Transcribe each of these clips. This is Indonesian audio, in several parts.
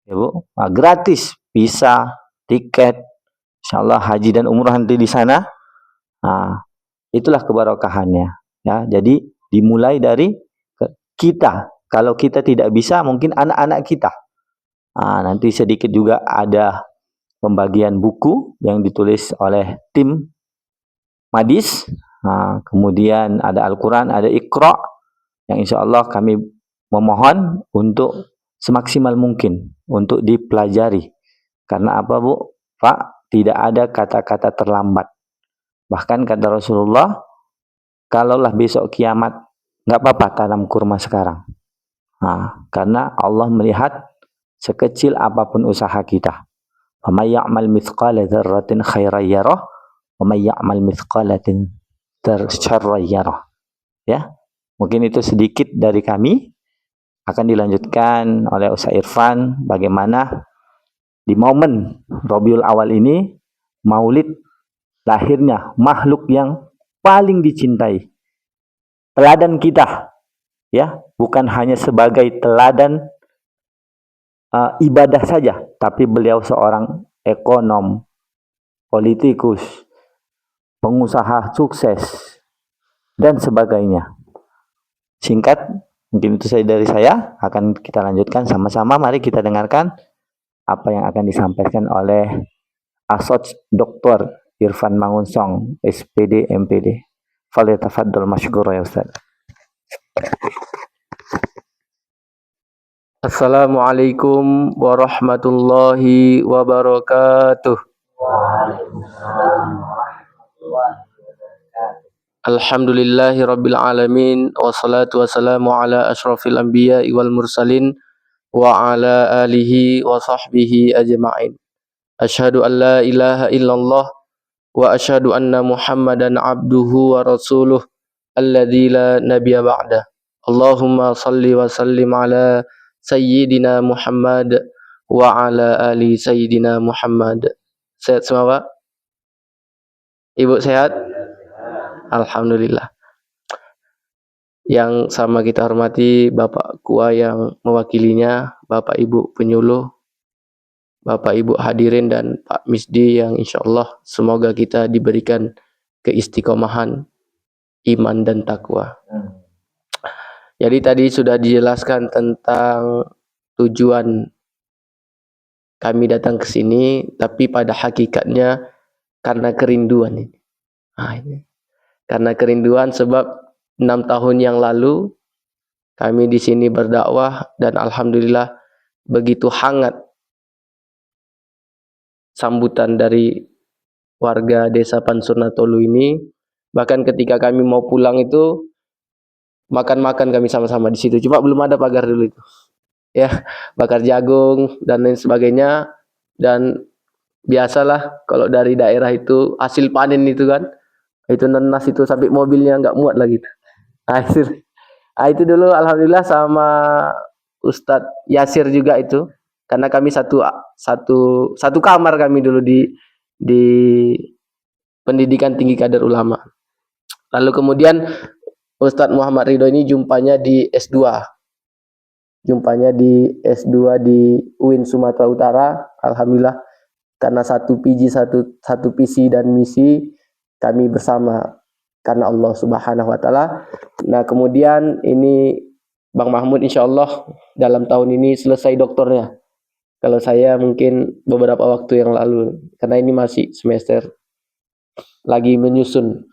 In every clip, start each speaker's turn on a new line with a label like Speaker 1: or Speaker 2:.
Speaker 1: ya Bu, gratis visa, tiket, insyaallah haji dan umrah nanti di sana. Nah, itulah keberkahannya ya. Jadi dimulai dari kita. Kalau kita tidak bisa, mungkin anak-anak kita. Nah, nanti sedikit juga ada pembagian buku yang ditulis oleh tim Madis. Nah, kemudian ada Al-Quran, ada Iqra, yang insya Allah kami memohon untuk semaksimal mungkin untuk dipelajari. Karena apa Bu? Pak, tidak ada kata-kata terlambat. Bahkan kata Rasulullah, kalaulah besok kiamat, nggak apa-apa tanam kurma sekarang. Nah, karena Allah melihat sekecil apapun usaha kita. Wa may ya'mal mithqala dzarratin khairan yarah wa may ya'mal mithqala syarran yarah. Ya. Mungkin itu sedikit dari kami. Akan dilanjutkan oleh Ustaz Irfan bagaimana di momen Rabiul Awal ini Maulid lahirnya makhluk yang paling dicintai. Teladan kita, ya, bukan hanya sebagai teladan ibadah saja, tapi beliau seorang ekonom, politikus, pengusaha sukses, dan sebagainya. Singkat, mungkin itu saja dari saya. Akan kita lanjutkan sama-sama. Mari kita dengarkan apa yang akan disampaikan oleh Asoj Dr. Irfan Mangunsong, SPD, MPD. Falyatafaddal masykur ya Ustaz. Assalamualaikum warahmatullahi wabarakatuh. Alhamdulillahi rabbil alamin. Wassalatu wassalamu ala ashrafil anbiya wal mursalin wa ala alihi wa sahbihi ajma'in. Asyhadu an la ilaha illallah wa asyhadu anna Muhammadan abduhu wa rasuluh alladzi la nabiyya ba'da. Allahumma salli wa sallim ala Sayyidina Muhammad wa ala ali Sayyidina Muhammad. Sehat semua Pak? Ibu sehat? Alhamdulillah. Yang sama kita hormati Bapak Kua yang mewakilinya, Bapak Ibu penyuluh, Bapak Ibu hadirin dan Pak Misdi yang insya Allah semoga kita diberikan keistiqomahan iman dan takwa. Jadi tadi sudah dijelaskan tentang tujuan kami datang ke sini, tapi pada hakikatnya karena kerinduan ini. Nah, ini. Karena kerinduan sebab 6 tahun yang lalu kami di sini berdakwah dan alhamdulillah begitu hangat sambutan dari warga desa Pansurnatolu ini. Bahkan ketika kami mau pulang itu makan-makan kami sama-sama di situ. Cuma belum ada pagar dulu itu. Ya, bakar jagung dan lain sebagainya. Dan biasalah kalau dari daerah itu hasil panen itu kan, itu nenas itu sampai mobilnya nggak muat lagi. Itu dulu alhamdulillah sama Ustadz Yasir juga itu, karena kami satu kamar kami dulu di pendidikan tinggi kader ulama. Lalu kemudian Ustadz Muhammad Ridho ini jumpanya di S2. Jumpanya di S2 di UIN Sumatera Utara. Alhamdulillah karena satu visi dan misi kami bersama karena Allah Subhanahu wa taala. Nah, kemudian ini Bang Mahmud insyaallah dalam tahun ini selesai doktornya. Kalau saya mungkin beberapa waktu yang lalu karena ini masih semester lagi menyusun.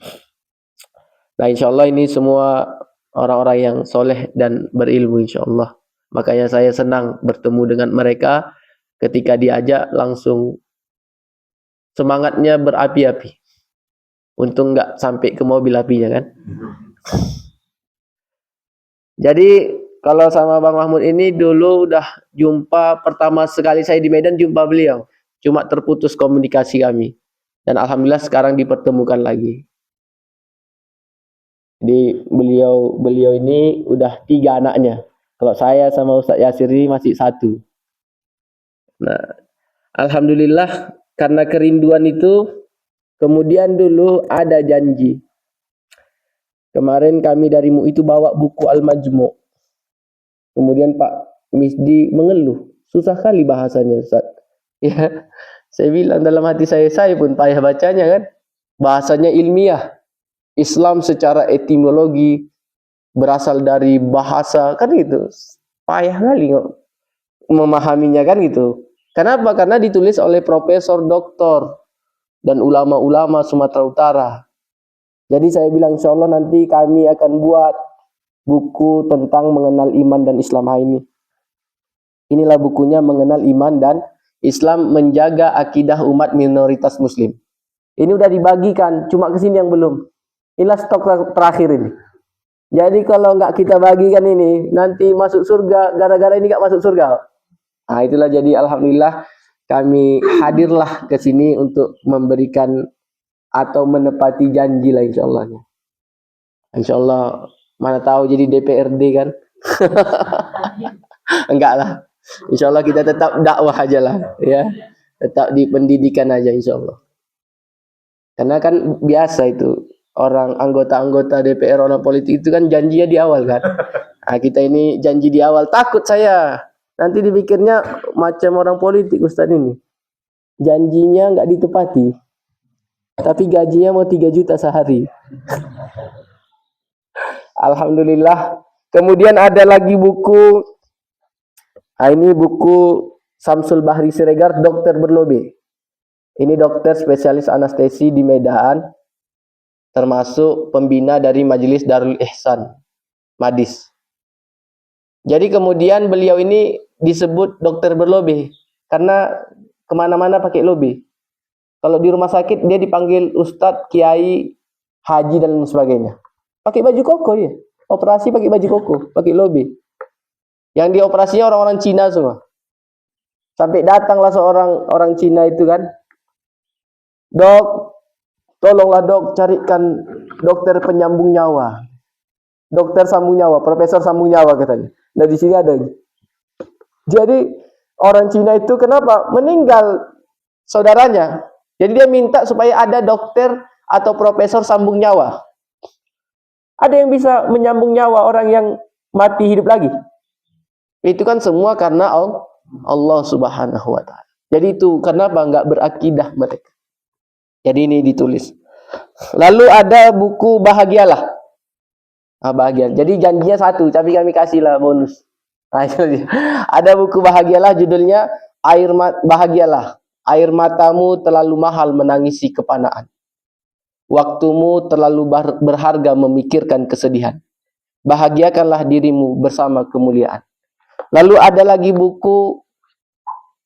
Speaker 1: Nah, insyaallah ini semua orang-orang yang soleh dan berilmu insyaallah. Makanya saya senang bertemu dengan mereka, ketika diajak langsung semangatnya berapi-api. Untung nggak sampai ke mobil apinya kan. Jadi kalau sama Bang Mahmud ini dulu udah jumpa pertama sekali saya di Medan jumpa beliau. Cuma terputus komunikasi kami. Dan alhamdulillah sekarang dipertemukan lagi. Jadi beliau ini udah 3 anaknya. Kalau saya sama Ustadz Yasir ini masih 1. Nah, alhamdulillah karena kerinduan itu, kemudian dulu ada janji. Kemarin kami dari MUI itu bawa buku Al-Majmu'. Kemudian Pak Misdi mengeluh, Susah kali bahasanya, Ustaz. Ya, saya bilang dalam hati saya pun payah bacanya kan. Bahasanya ilmiah. Islam secara etimologi berasal dari bahasa kan gitu. Payah kali memahaminya kan gitu. Kenapa? Karena ditulis oleh profesor, doktor dan ulama-ulama Sumatera Utara. Jadi saya bilang insya Allah nanti kami akan buat buku tentang mengenal iman dan Islam ini. Inilah bukunya, mengenal iman dan Islam, menjaga akidah umat minoritas muslim. Ini udah dibagikan, cuma kesini yang belum. Inilah stok terakhir ini. Jadi kalau nggak kita bagikan ini, nanti masuk surga, gara-gara ini nggak masuk surga. Nah itulah, jadi alhamdulillah kami hadirlah ke sini untuk memberikan atau menepati janji lah insya Allah. Insya Allah, mana tahu jadi DPRD kan. Enggak lah. Insya Allah kita tetap dakwah aja lah, ya. Tetap di pendidikan aja insya Allah. Karena kan biasa itu orang anggota-anggota DPR, orang politik itu kan janjinya di awal kan. Nah, kita ini janji di awal, takut saya nanti dipikirnya macam orang politik Ustaz ini. Janjinya nggak ditepati, tapi gajinya mau 3 juta sehari. Alhamdulillah. Kemudian ada lagi buku, ini buku Samsul Bahri Siregar, Dokter Berlobe. Ini dokter spesialis anestesi di Medan, termasuk pembina dari Majelis Darul Ihsan, Madis. Jadi kemudian beliau ini disebut dokter berlobe, karena kemana-mana pakai lobe. Kalau di rumah sakit dia dipanggil Ustadz, Kiai, Haji dan sebagainya. Pakai baju koko ya, operasi pakai baju koko, pakai lobe. Yang dioperasinya orang-orang Cina semua. Sampai datanglah seorang orang Cina itu kan, dok, tolonglah dok, carikan dokter penyambung nyawa, dokter sambung nyawa, profesor sambung nyawa katanya. Nah di sini ada. Jadi orang Cina itu kenapa meninggal saudaranya? Jadi dia minta supaya ada dokter atau profesor sambung nyawa. Ada yang bisa menyambung nyawa orang yang mati hidup lagi. Itu kan semua karena Allah Subhanahu wa Ta'ala. Jadi itu kenapa nggak berakidah mereka. Jadi ini ditulis. Lalu ada buku Bahagialah. Bahagia. Jadi janjinya satu, tapi kami kasihlah bonus. Nah, itu dia. Ada buku Bahagialah, judulnya Bahagialah. Air matamu terlalu mahal menangisi kepanaan. Waktumu terlalu berharga memikirkan kesedihan. Bahagiakanlah dirimu bersama kemuliaan. Lalu ada lagi buku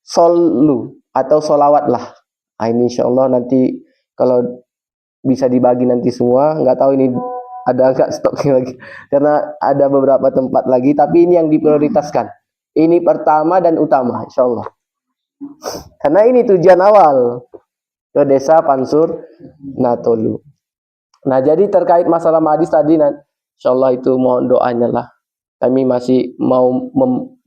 Speaker 1: Solu atau Solawatlah. Nah, ini insya Allah nanti kalau bisa dibagi nanti semua. Nggak tahu ini ada nggak stoknya lagi. Karena ada beberapa tempat lagi. Tapi ini yang diprioritaskan. Ini pertama dan utama insya Allah. Karena ini tujuan awal ke desa Pansur Natolu. Nah jadi terkait masalah Madis tadi, insya Allah itu mohon doanya lah. Kami masih mau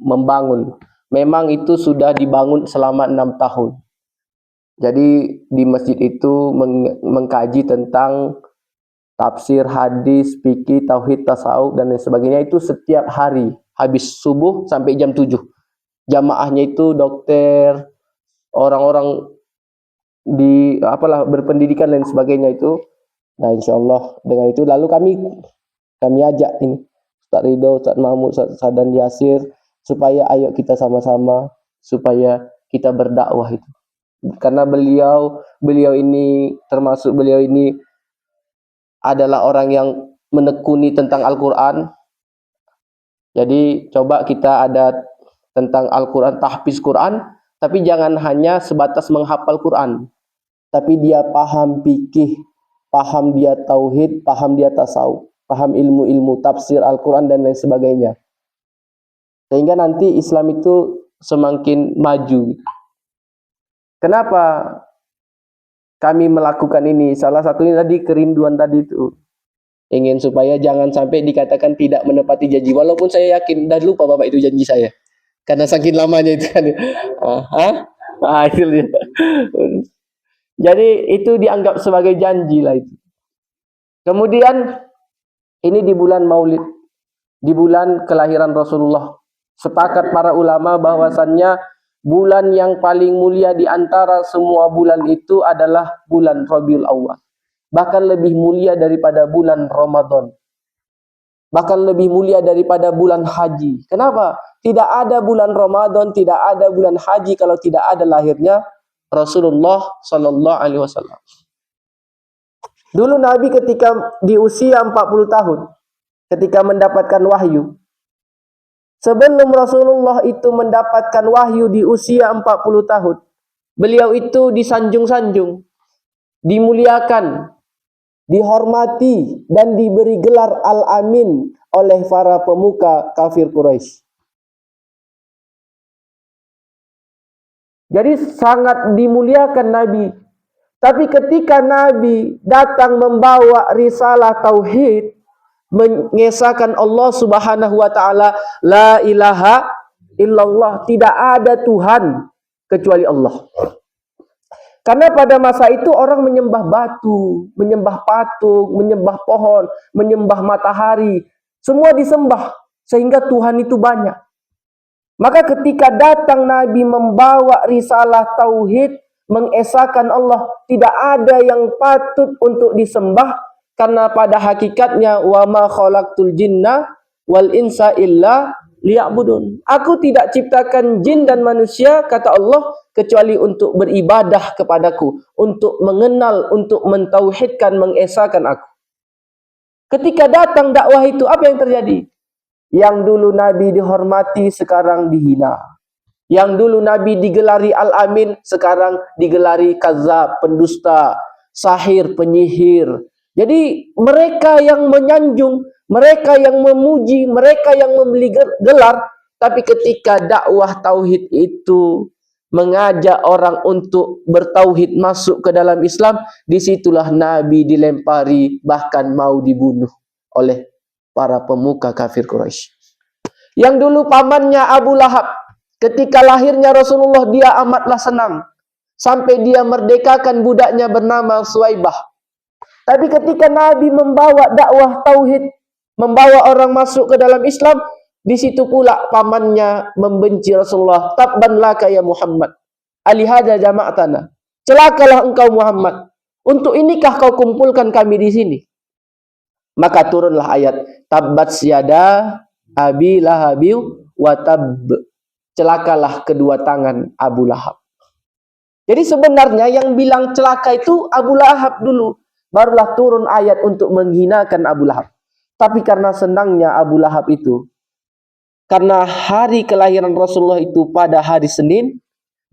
Speaker 1: membangun. Memang itu sudah dibangun selama 6 tahun. Jadi di masjid itu mengkaji tentang tafsir, hadis, fikih, tauhid, tasawuf dan lain sebagainya itu setiap hari. Habis subuh sampai jam 7. Jamaahnya itu dokter, orang-orang di berpendidikan dan sebagainya itu. Nah insya Allah dengan itu lalu kami ajak ini Ustaz Ridho, Ustaz Mahmud, Ustaz Sadan Yasir, supaya ayo kita sama-sama supaya kita berdakwah itu. Karena beliau ini adalah orang yang menekuni tentang Al-Quran. Jadi coba kita ada tentang Al-Quran, tahfiz Quran, tapi jangan hanya sebatas menghafal Quran, tapi dia paham fikih, paham dia tauhid, paham dia tasawuf, paham ilmu-ilmu tafsir Al-Quran dan lain sebagainya. Sehingga nanti Islam itu semakin maju. Kenapa kami melakukan ini? Salah satunya tadi kerinduan tadi itu. Ingin supaya jangan sampai dikatakan tidak menepati janji. Walaupun saya yakin, dah lupa Bapak itu janji saya. Karena saking lamanya itu kan. Itu dia. Jadi itu dianggap sebagai janji lah itu. Kemudian ini di bulan Maulid, di bulan kelahiran Rasulullah Sepakat para ulama bahwasannya bulan yang paling mulia di antara semua bulan itu adalah bulan Rabiul Awal. Bahkan lebih mulia daripada bulan Ramadan. Bahkan lebih mulia daripada bulan haji. Kenapa? Tidak ada bulan Ramadan, tidak ada bulan haji kalau tidak ada lahirnya Rasulullah Sallallahu Alaihi Wasallam. Dulu Nabi ketika di usia 40 tahun, ketika mendapatkan wahyu, sebelum Rasulullah itu mendapatkan wahyu di usia 40 tahun, beliau itu disanjung-sanjung, dimuliakan, dihormati, dan diberi gelar Al-Amin oleh para pemuka kafir Quraisy. Jadi sangat dimuliakan Nabi. Tapi ketika Nabi datang membawa risalah tauhid, mengesahkan Allah Subhanahu wa taala, la ilaha illallah, tidak ada Tuhan kecuali Allah. Karena pada masa itu orang menyembah batu, menyembah patung, menyembah pohon, menyembah matahari, semua disembah sehingga Tuhan itu banyak. Maka ketika datang Nabi membawa risalah tauhid, mengesahkan Allah, tidak ada yang patut untuk disembah, karena pada hakikatnya wa ma khalaqtul jinna wal insa illa liya'budun. Aku tidak ciptakan jin dan manusia, kata Allah, kecuali untuk beribadah kepadaku, untuk mengenal, untuk mentauhidkan, mengesahkan aku. Ketika datang dakwah itu, apa yang terjadi? Yang dulu Nabi dihormati, sekarang dihina. Yang dulu Nabi digelari Al-Amin, sekarang digelari Kazab, pendusta, sahir, penyihir. Jadi mereka yang menyanjung, mereka yang memuji, mereka yang membeli gelar, tapi ketika dakwah tauhid itu mengajak orang untuk bertauhid, masuk ke dalam Islam, disitulah Nabi dilempari, bahkan mau dibunuh oleh para pemuka kafir Quraisy. Yang dulu pamannya Abu Lahab, ketika lahirnya Rasulullah, dia amatlah senang sampai dia merdekakan budaknya bernama Suwaibah. Tapi ketika Nabi membawa dakwah tauhid, membawa orang masuk ke dalam Islam, di situ pula pamannya membenci Rasulullah. Tabban laka ya Muhammad, alihada jama'atana. Celakalah engkau Muhammad, untuk inikah kau kumpulkan kami di sini? Maka turunlah ayat tabbat syada abi lahabi wa tab. Celakalah kedua tangan Abu Lahab. Jadi sebenarnya yang bilang celaka itu Abu Lahab dulu. Barulah turun ayat untuk menghinakan Abu Lahab. Tapi karena senangnya Abu Lahab itu, karena hari kelahiran Rasulullah itu pada hari Senin,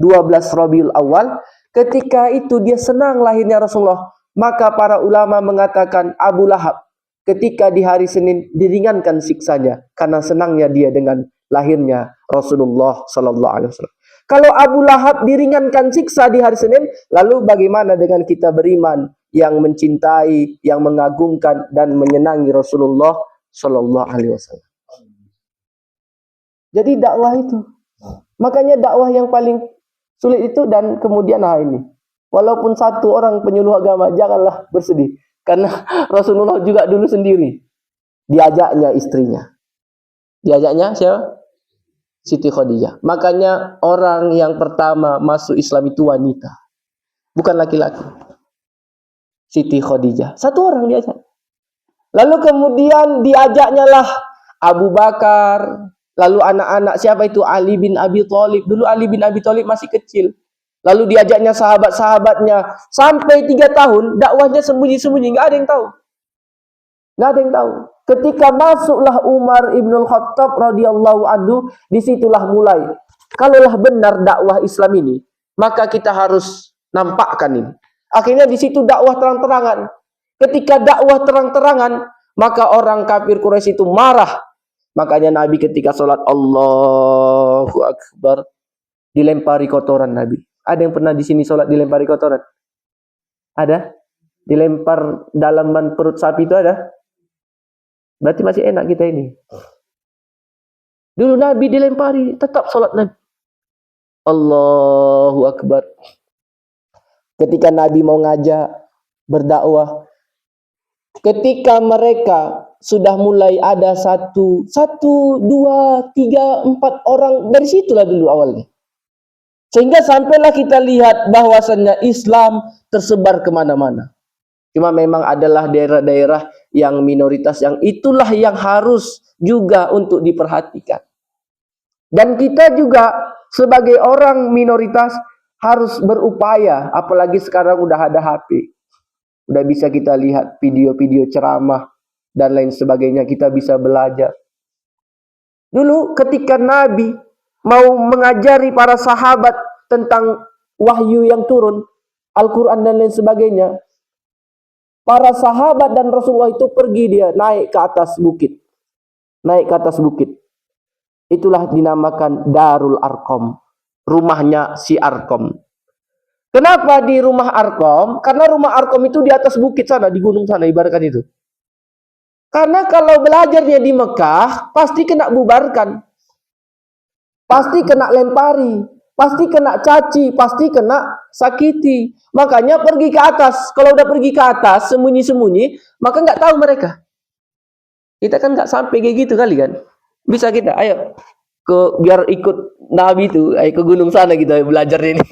Speaker 1: 12 Rabiul Awal, ketika itu dia senang lahirnya Rasulullah, maka para ulama mengatakan Abu Lahab ketika di hari Senin diringankan siksanya karena senangnya dia dengan lahirnya Rasulullah Sallallahu Alaihi Wasallam. Kalau Abu Lahab diringankan siksa di hari Senin, lalu bagaimana dengan kita beriman yang mencintai, yang mengagungkan dan menyenangi Rasulullah Sallallahu Alaihi Wasallam? Jadi dakwah itu, makanya dakwah yang paling sulit itu, dan kemudian ini, walaupun satu orang penyuluh agama, janganlah bersedih, karena Rasulullah juga dulu sendiri diajaknya istrinya, diajaknya siapa? Siti Khadijah. Makanya orang yang pertama masuk Islam itu wanita, bukan laki-laki. Siti Khadijah, satu orang diajak. Lalu kemudian diajaknya lah Abu Bakar, lalu anak-anak siapa itu? Ali bin Abi Thalib. Dulu Ali bin Abi Thalib masih kecil. Lalu diajaknya sahabat-sahabatnya sampai 3 tahun dakwahnya sembunyi-sembunyi, nggak ada yang tahu. Nggak ada yang tahu. Ketika masuklah Umar ibn Khattab radhiyallahu anhu, disitulah mulai. Kalaulah benar dakwah Islam ini, maka kita harus nampakkan ini. Akhirnya di situ dakwah terang-terangan. Ketika dakwah terang-terangan, maka orang kafir Quraisy itu marah. Makanya Nabi ketika sholat Allahu Akbar, dilempari kotoran Nabi. Ada yang pernah di sini sholat dilempari kotoran? Ada? Dilempar dalaman perut sapi itu ada? Berarti masih enak kita ini. Dulu Nabi dilempari, tetap sholat Nabi. Allahu Akbar. Ketika Nabi mau ngajak berdakwah, ketika mereka sudah mulai ada satu, dua, tiga, empat orang, dari situlah dulu awalnya. Sehingga sampailah kita lihat bahwasannya Islam tersebar kemana-mana. Cuma memang adalah daerah-daerah yang minoritas, yang itulah yang harus juga untuk diperhatikan. Dan kita juga sebagai orang minoritas harus berupaya, apalagi sekarang udah ada HP. Udah bisa kita lihat video-video ceramah dan lain sebagainya, kita bisa belajar. Dulu ketika Nabi mau mengajari para sahabat tentang wahyu yang turun, Al-Quran dan lain sebagainya, para sahabat dan Rasulullah itu pergi, dia naik ke atas bukit. Naik ke atas bukit. Itulah dinamakan Darul Arqam, rumahnya si Arqam. Kenapa di rumah Arqam? Karena rumah Arqam itu di atas bukit sana, di gunung sana, ibaratkan itu. Karena kalau belajarnya di Mekah, pasti kena bubarkan. Pasti kena lempari, pasti kena caci, pasti kena sakiti. Makanya pergi ke atas. Kalau udah pergi ke atas, sembunyi-sembunyi, maka nggak tahu mereka. Kita kan nggak sampai kayak gitu kali kan. Bisa kita, ayo biar ikut Nabi itu, ayo ke gunung sana kita belajar ini.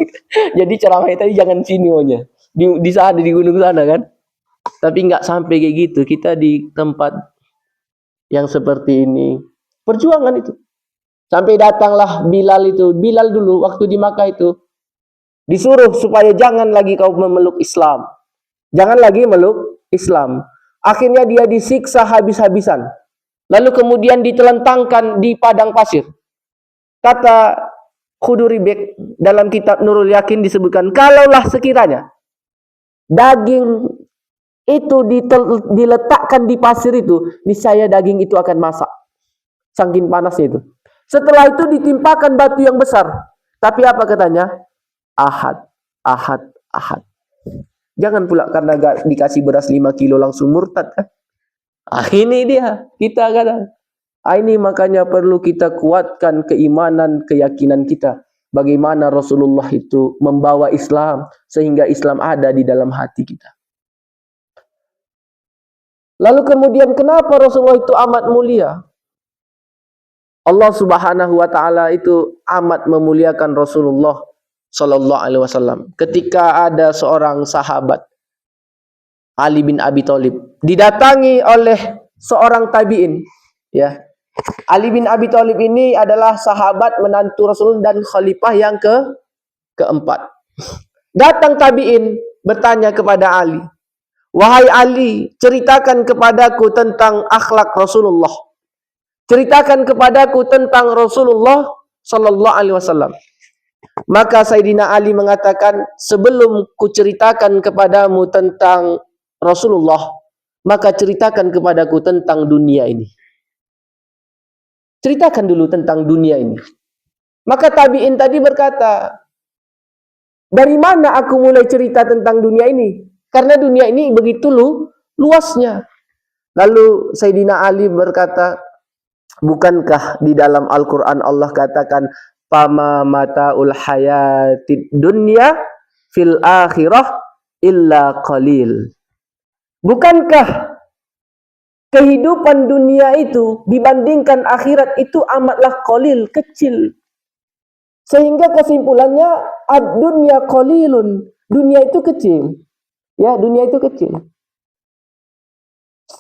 Speaker 1: Jadi ceramahnya tadi jangan sini maunya. Di sana, di gunung sana kan. Tapi nggak sampai kayak gitu. Kita di tempat yang seperti ini. Perjuangan itu. Sampai datanglah Bilal itu. Bilal dulu waktu di Makkah itu disuruh supaya jangan lagi kau memeluk Islam. Jangan lagi meluk Islam. Akhirnya dia disiksa habis-habisan. Lalu kemudian ditelentangkan di padang pasir. Kata Khuduri Bek dalam kitab Nurul Yakin disebutkan, kalaulah sekiranya daging itu diletakkan di pasir itu, niscaya daging itu akan masak. Saking panasnya itu. Setelah itu ditimpakan batu yang besar. Tapi apa katanya? Ahad, ahad, ahad. Jangan pula karena gak dikasih beras 5 kilo langsung murtad kan. Ini dia, kita kadang. Ini makanya perlu kita kuatkan keimanan, keyakinan kita. Bagaimana Rasulullah itu membawa Islam, sehingga Islam ada di dalam hati kita. Lalu kemudian kenapa Rasulullah itu amat mulia? Allah Subhanahu wa taala itu amat memuliakan Rasulullah sallallahu alaihi wasallam. Ketika ada seorang sahabat Ali bin Abi Thalib didatangi oleh seorang tabi'in, ya. Ali bin Abi Thalib ini adalah sahabat menantu Rasul dan khalifah yang keempat. Datang tabi'in bertanya kepada Ali, "Wahai Ali, ceritakan kepadaku tentang akhlak Rasulullah. Ceritakan kepadaku tentang Rasulullah sallallahu alaihi wasallam." Maka Sayyidina Ali mengatakan, "Sebelum ku ceritakan kepadamu tentang Rasulullah, maka ceritakan kepadaku tentang dunia ini." Ceritakan dulu tentang dunia ini. Maka tabi'in tadi berkata, dari mana aku mulai cerita tentang dunia ini? Karena dunia ini begitu luasnya. Lalu Sayyidina Ali berkata, bukankah di dalam Al-Quran Allah katakan, "Fama mata'ul hayatid dunya fil akhirah illa qalil." Bukankah kehidupan dunia itu dibandingkan akhirat itu amatlah qalil, kecil. Sehingga kesimpulannya ad-dunya qalilun. Dunia itu kecil. Ya, dunia itu kecil.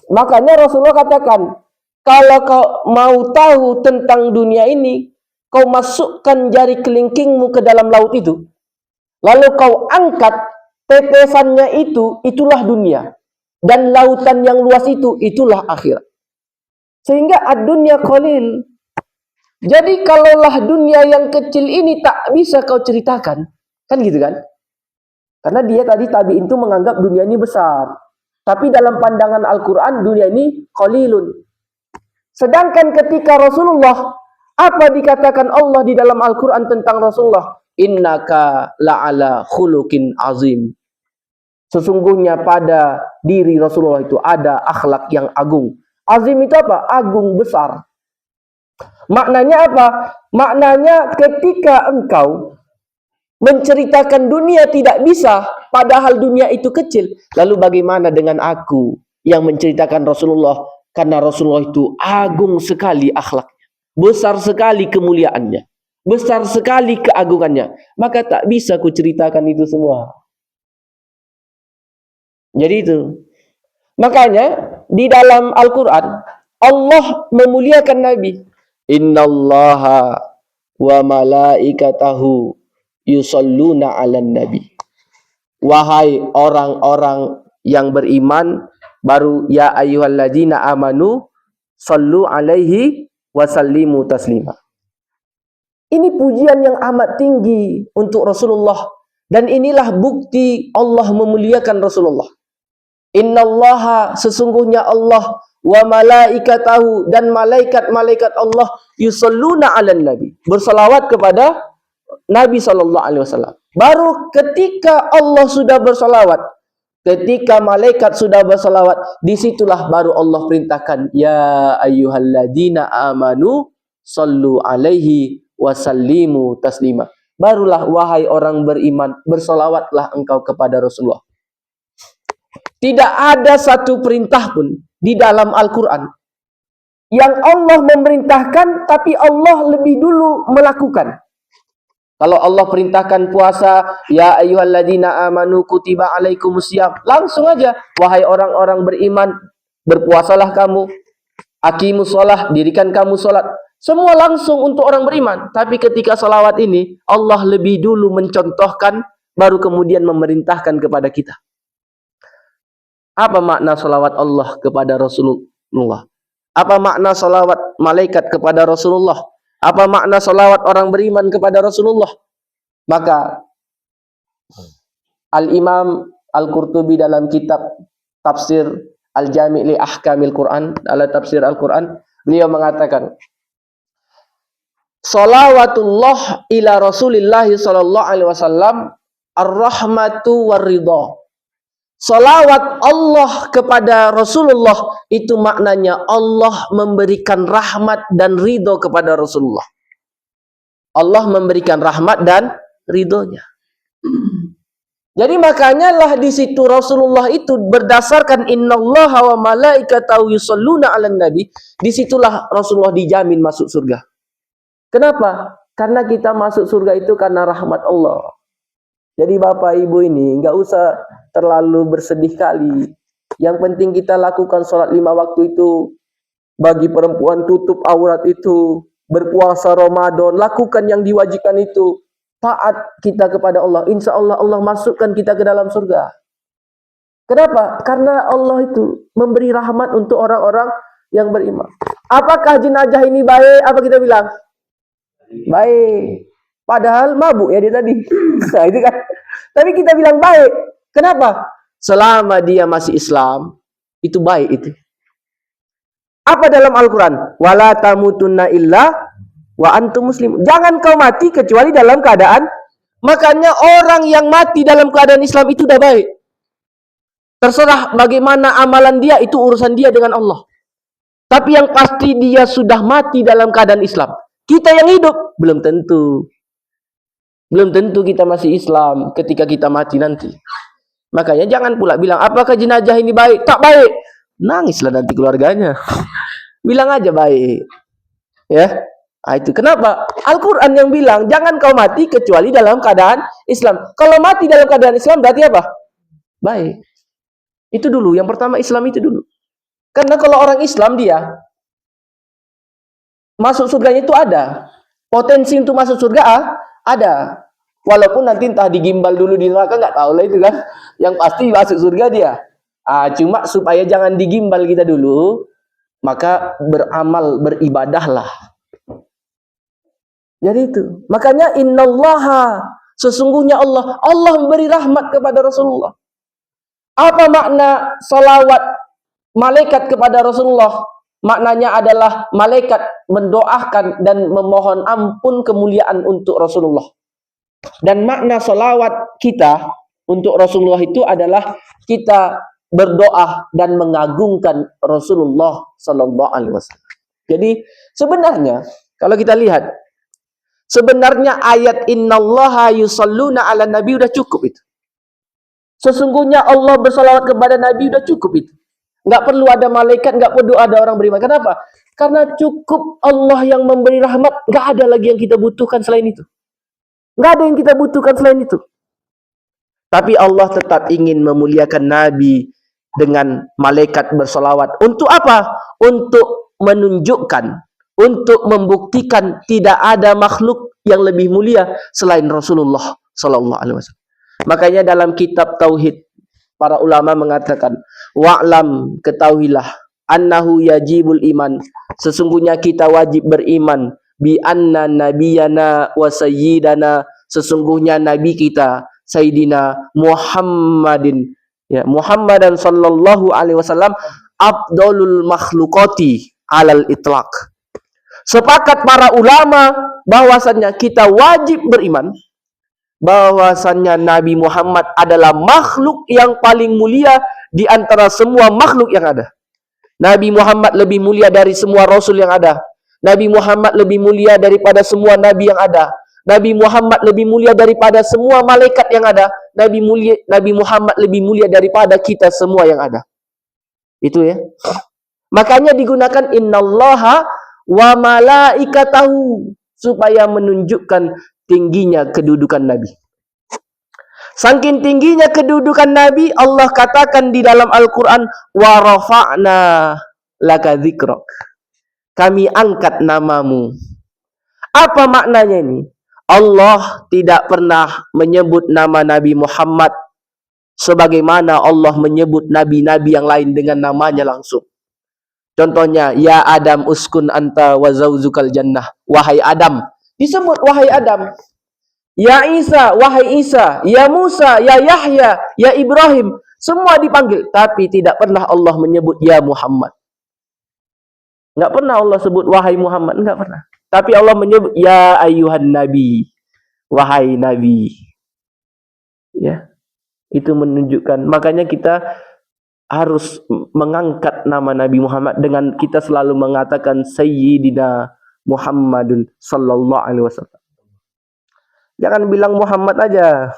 Speaker 1: Makanya Rasulullah katakan, kalau kau mau tahu tentang dunia ini, kau masukkan jari kelingkingmu ke dalam laut itu. Lalu kau angkat tetesannya itu, itulah dunia. Dan lautan yang luas itu, itulah akhirat. Sehingga ad-dunya qalil. Jadi kalaulah dunia yang kecil ini tak bisa kau ceritakan, kan gitu kan? Karena dia tadi tabi'in itu menganggap dunia ini besar. Tapi dalam pandangan Al-Quran, dunia ini qalilun. Sedangkan ketika Rasulullah, apa dikatakan Allah di dalam Al-Quran tentang Rasulullah? Innaka la'ala khuluqin azim. Sesungguhnya pada diri Rasulullah itu ada akhlak yang agung. Azim itu apa? Agung, besar. Maknanya apa? Maknanya ketika engkau menceritakan dunia tidak bisa, padahal dunia itu kecil. Lalu bagaimana dengan aku yang menceritakan Rasulullah? Karena Rasulullah itu agung sekali akhlaknya, besar sekali kemuliaannya, besar sekali keagungannya. Maka tak bisa ku ceritakan itu semua. Jadi itu. Makanya di dalam Al-Quran Allah memuliakan Nabi. Innallaha wa malaikatahu yusalluna 'alan nabi. Wahai orang-orang yang beriman, baru ya ayyuhalladzina amanu sallu alaihi wa sallimu taslima. Ini pujian yang amat tinggi untuk Rasulullah, dan inilah bukti Allah memuliakan Rasulullah. Innallaha, sesungguhnya Allah, wa malaikatahu, dan malaikat-malaikat Allah, yusalluna 'alan nabi, bersalawat kepada Nabi SAW. Baru ketika Allah sudah bersalawat, ketika malaikat sudah bersalawat, disitulah baru Allah perintahkan, ya ayyuhalladzina amanu sallu alaihi wasallimu taslima. Barulah wahai orang beriman, bersalawatlah engkau kepada Rasulullah. Tidak ada satu perintah pun di dalam Al-Quran yang Allah memerintahkan tapi Allah lebih dulu melakukan. Kalau Allah perintahkan puasa, ya ayyuhalladzina amanu kutiba alaikumusiyam, langsung aja, wahai orang-orang beriman, berpuasalah kamu, aqimus shalah, dirikan kamu salat. Semua langsung untuk orang beriman. Tapi ketika salawat ini, Allah lebih dulu mencontohkan, baru kemudian memerintahkan kepada kita. Apa makna salawat Allah kepada Rasulullah? Apa makna salawat malaikat kepada Rasulullah? Apa makna salawat orang beriman kepada Rasulullah? Maka Al-Imam Al-Qurtubi dalam kitab tafsir Al-Jami' li Ahkamil Quran, dalam tafsir Al-Quran, beliau mengatakan, salawatullah ila Rasulillah sallallahu alaihi wasallam ar-rahmatu war-ridha. Salawat Allah kepada Rasulullah itu maknanya Allah memberikan rahmat dan ridho kepada Rasulullah. Allah memberikan rahmat dan ridhonya. Jadi makanya lah di situ Rasulullah itu berdasarkan innallaha wa malaikatahu yusalluna 'alan nabi, disitulah Rasulullah dijamin masuk surga. Kenapa? Karena kita masuk surga itu karena rahmat Allah. Jadi Bapak Ibu ini nggak usah terlalu bersedih kali. Yang penting kita lakukan sholat 5 waktu itu. Bagi perempuan tutup aurat itu. Berpuasa Ramadan. Lakukan yang diwajibkan itu. Taat kita kepada Allah. Insya Allah Allah masukkan kita ke dalam surga. Kenapa? Karena Allah itu memberi rahmat untuk orang-orang yang beriman. Apakah jenazah ini baik? Apa kita bilang? Baik. Padahal mabuk ya dia tadi. Nah, itu kan. Tapi kita bilang baik. Kenapa? Selama dia masih Islam, itu baik itu. Apa dalam Al-Quran? Wala tamutunna illa wa antum muslim. Jangan kau mati kecuali dalam keadaan. Makanya orang yang mati dalam keadaan Islam itu udah baik. Terserah bagaimana amalan dia, itu urusan dia dengan Allah. Tapi yang pasti dia sudah mati dalam keadaan Islam. Kita yang hidup belum tentu. Belum tentu kita masih Islam ketika kita mati nanti. Makanya jangan pula bilang, apakah jenazah ini baik? Tak baik. Nangislah nanti keluarganya. Bilang aja baik. Ya. Nah, itu kenapa? Al-Quran yang bilang, jangan kau mati kecuali dalam keadaan Islam. Kalau mati dalam keadaan Islam berarti apa? Baik. Itu dulu. Yang pertama Islam itu dulu. Karena kalau orang Islam dia masuk surganya itu ada. Potensi untuk masuk surga ada. Walaupun nanti entah digimbal dulu di neraka, nggak tahu lah itu kan. Yang pasti masuk surga dia. Cuma supaya jangan digimbal kita dulu, maka beramal, beribadahlah. Jadi itu. Makanya innallaha, sesungguhnya Allah memberi rahmat kepada Rasulullah. Apa makna salawat malaikat kepada Rasulullah? Maknanya adalah malaikat mendoakan dan memohon ampun kemuliaan untuk Rasulullah. Dan makna salawat kita untuk Rasulullah itu adalah kita berdoa dan mengagungkan Rasulullah sallallahu alaihi wasallam. Jadi sebenarnya kalau kita lihat, sebenarnya ayat innallaha yusalluna 'alan nabi udah cukup itu. Sesungguhnya Allah bersalawat kepada Nabi udah cukup itu. Nggak perlu ada malaikat, nggak perlu ada orang beriman. Kenapa? Karena cukup Allah yang memberi rahmat. Nggak ada lagi yang kita butuhkan selain itu. Nggak ada yang kita butuhkan selain itu. Tapi Allah tetap ingin memuliakan Nabi dengan malaikat bersolawat. Untuk apa? Untuk menunjukkan, untuk membuktikan tidak ada makhluk yang lebih mulia selain Rasulullah Sallallahu Alaihi Wasallam. Makanya dalam kitab Tauhid, para ulama mengatakan, wa'lam, ketahuilah, annahu yajibul iman, sesungguhnya kita wajib beriman, bi anna nabiyana wa sayyidana, sesungguhnya nabi kita Sayyidina Muhammadin, ya, Muhammadan sallallahu alaihi wasallam, afdalul makhlukati alal itlaq. Sepakat para ulama bahwasannya kita wajib beriman bahwasannya Nabi Muhammad adalah makhluk yang paling mulia di antara semua makhluk yang ada. Nabi Muhammad lebih mulia dari semua rasul yang ada. Nabi Muhammad lebih mulia daripada semua nabi yang ada. Nabi Muhammad lebih mulia daripada semua malaikat yang ada. Nabi Muhammad lebih mulia daripada kita semua yang ada. Itu ya. Makanya digunakan innallaha wa malaikatahu, supaya menunjukkan tingginya kedudukan Nabi. Saking tingginya kedudukan Nabi, Allah katakan di dalam Al-Quran, wa rafa'na laka dzikrak, kami angkat namamu. Apa maknanya ini? Allah tidak pernah menyebut nama Nabi Muhammad sebagaimana Allah menyebut nabi-nabi yang lain dengan namanya langsung. Contohnya, ya Adam uskun anta wa zauzukal jannah. Wahai Adam, disebut wahai Adam. Ya Isa, wahai Isa. Ya Musa, ya Yahya, ya Ibrahim. Semua dipanggil, tapi tidak pernah Allah menyebut ya Muhammad. Enggak pernah Allah sebut wahai Muhammad, enggak pernah. Tapi Allah menyebut ya ayyuhan nabi, wahai nabi. Ya. Itu menunjukkan, makanya kita harus mengangkat nama Nabi Muhammad dengan kita selalu mengatakan Sayyidina Muhammadun sallallahu alaihi wasallam. Jangan bilang Muhammad aja.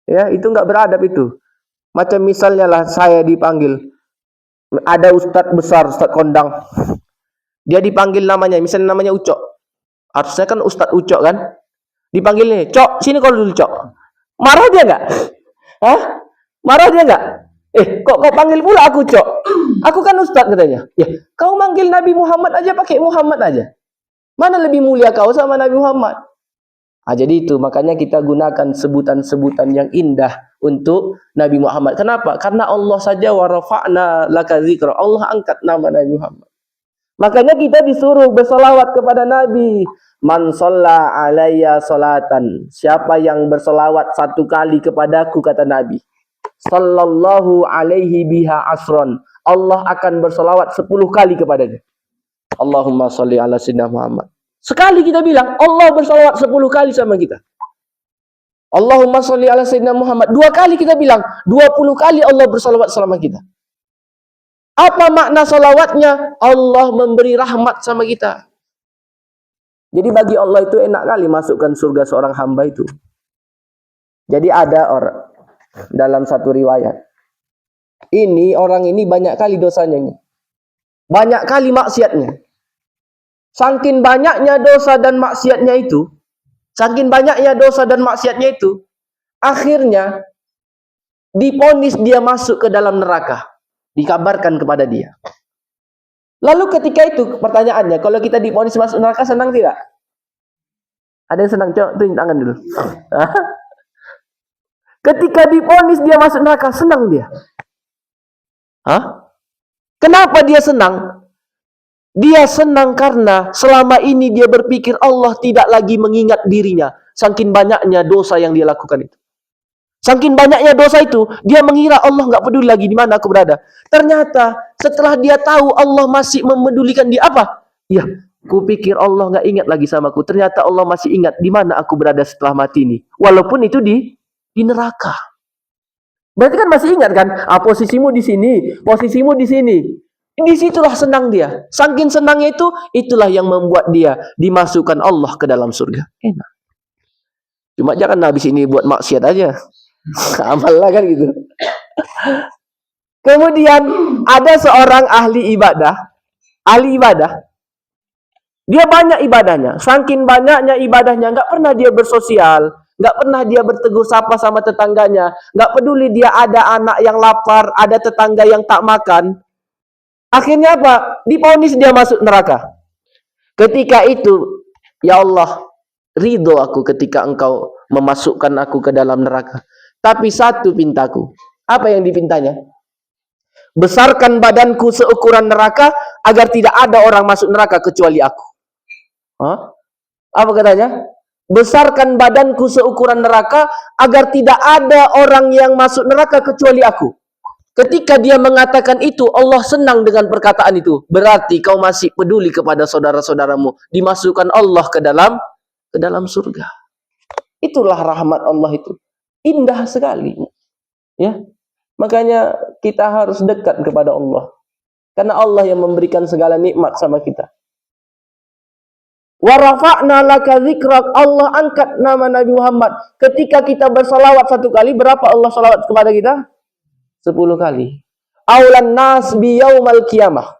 Speaker 1: Ya, itu enggak beradab itu. Macam misalnya lah saya dipanggil, ada ustadz besar, ustadz kondang. Dia dipanggil namanya, misalnya namanya Ucok. Harusnya kan Ustadz Ucok kan? Dipanggil nih, Cok, sini kau dulu Cok. Marah dia enggak? Hah? Marah dia enggak? Kok panggil pula aku Cok? Aku kan Ustadz katanya. Ya, kau manggil Nabi Muhammad aja pakai Muhammad aja. Mana lebih mulia kau sama Nabi Muhammad? Jadi itu, makanya kita gunakan sebutan-sebutan yang indah untuk Nabi Muhammad. Kenapa? Karena Allah saja wa rafa'na laka dzikra. Allah angkat nama Nabi Muhammad. Makanya kita disuruh bersolawat kepada Nabi. Man shalla alayya salatan, siapa yang bersolawat satu kali kepadaku, kata Nabi, sallallahu alaihi biha asron, Allah akan bersolawat 10 kali kepadanya. Allahumma sholli ala sayyidina Muhammad. Sekali kita bilang, Allah bersolawat 10 kali sama kita. Allahumma sholli ala sayyidina Muhammad. 2 kali kita bilang, 20 kali Allah bersolawat sama kita. Apa makna solawatnya? Allah memberi rahmat sama kita. Jadi bagi Allah itu enak kali masukkan surga seorang hamba itu. Jadi ada orang dalam satu riwayat, orang ini banyak kali dosanya ini, banyak kali maksiatnya. Saking banyaknya dosa dan maksiatnya itu, akhirnya diponis dia masuk ke dalam neraka. Dikabarkan kepada dia. Lalu ketika itu pertanyaannya, kalau kita diponis masuk neraka, senang tidak? Ada yang senang? Coba tunjuk tangan dulu. Ketika diponis dia masuk neraka, senang dia. Kenapa dia senang? Dia senang karena selama ini dia berpikir Allah tidak lagi mengingat dirinya. Saking banyaknya dosa yang dia lakukan itu. Saking banyaknya dosa itu, dia mengira Allah nggak peduli lagi di mana aku berada. Ternyata setelah dia tahu Allah masih memedulikan dia, apa? Ya, kupikir Allah nggak ingat lagi sama aku. Ternyata Allah masih ingat di mana aku berada setelah mati ini. Walaupun itu di neraka. Berarti kan masih ingat kan? Posisimu di sini, posisimu di sini. Disitulah senang dia. Saking senangnya itu, itulah yang membuat dia dimasukkan Allah ke dalam surga. Enak. Cuma jangan habis ini buat maksiat aja. Amal lah kan gitu. Kemudian ada seorang ahli ibadah, dia banyak ibadahnya, saking banyaknya ibadahnya, nggak pernah dia bersosial, nggak pernah dia bertegur sapa sama tetangganya, nggak peduli dia ada anak yang lapar, ada tetangga yang tak makan. Akhirnya apa? Divonis dia masuk neraka. Ketika itu, ya Allah, ridho aku ketika engkau memasukkan aku ke dalam neraka. Tapi satu pintaku. Apa yang dipintanya? Besarkan badanku seukuran neraka agar tidak ada orang masuk neraka kecuali aku. Hah? Apa katanya? Besarkan badanku seukuran neraka agar tidak ada orang yang masuk neraka kecuali aku. Ketika dia mengatakan itu, Allah senang dengan perkataan itu. Berarti kau masih peduli kepada saudara-saudaramu. Dimasukkan Allah ke dalam surga. Itulah rahmat Allah itu. Indah sekali. Ya. Makanya kita harus dekat kepada Allah. Karena Allah yang memberikan segala nikmat sama kita. Wa rafa'na laka dzikrak, Allah angkat nama Nabi Muhammad. Ketika kita bersalawat satu kali, berapa Allah salawat kepada kita? 10 kali. Aulan nas bi yaumal qiyamah.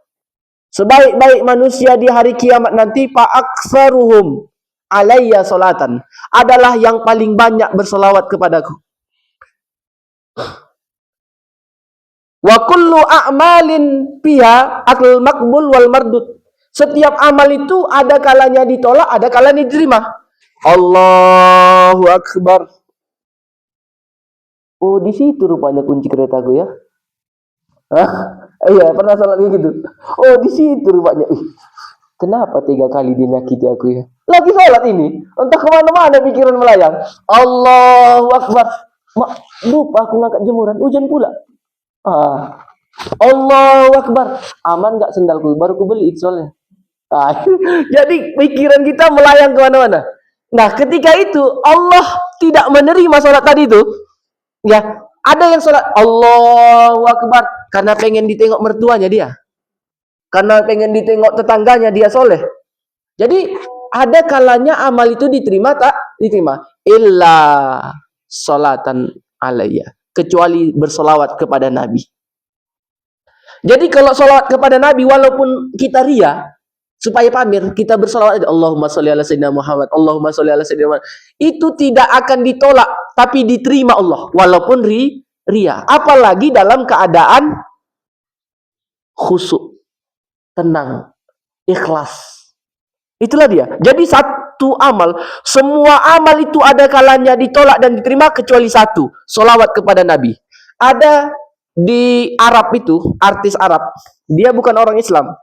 Speaker 1: Sebaik-baik manusia di hari kiamat nanti, fa aktsaruhum alayya salatan, adalah yang paling banyak bersalawat kepadaku. Wa kullu a'malin fiha al maqbul wal mardud. Setiap amal itu ada kalanya ditolak, ada kalanya diterima. Allahu akbar. Oh, di situ rupanya kunci keretaku ya. Hah? Iya, pernah salat kayak gitu. Oh, di situ rupanya. Kenapa 3 kali dia nyakiti aku ya? Lagi salat ini, entah kemana-mana pikiran melayang. Allahu akbar. Lupa aku ngangkat jemuran, hujan pula. Allahu akbar. Aman gak sendalku? Baru ku beli soalnya. Jadi pikiran kita melayang kemana-mana. Nah, ketika itu Allah tidak menerima salat tadi itu. Ya, ada yang salat Allahu akbar karena pengen ditengok mertuanya dia. Karena pengen ditengok tetangganya dia soleh. Jadi ada kalanya amal itu diterima tak diterima. Illa salatan alayya, kecuali bersolawat kepada Nabi. Jadi kalau solawat kepada Nabi, walaupun kita ria, supaya pamer, kita bersolawat Allahumma sholli ala sayyidina Muhammad, Allahumma sholli ala sayyidina Muhammad, itu tidak akan ditolak, tapi diterima Allah, walaupun ria. Apalagi dalam keadaan khusyuk, tenang, ikhlas. Itulah dia. Jadi satu amal, semua amal itu ada kalanya ditolak dan diterima kecuali satu, solawat kepada Nabi. Ada di Arab itu, artis Arab, dia bukan orang Islam,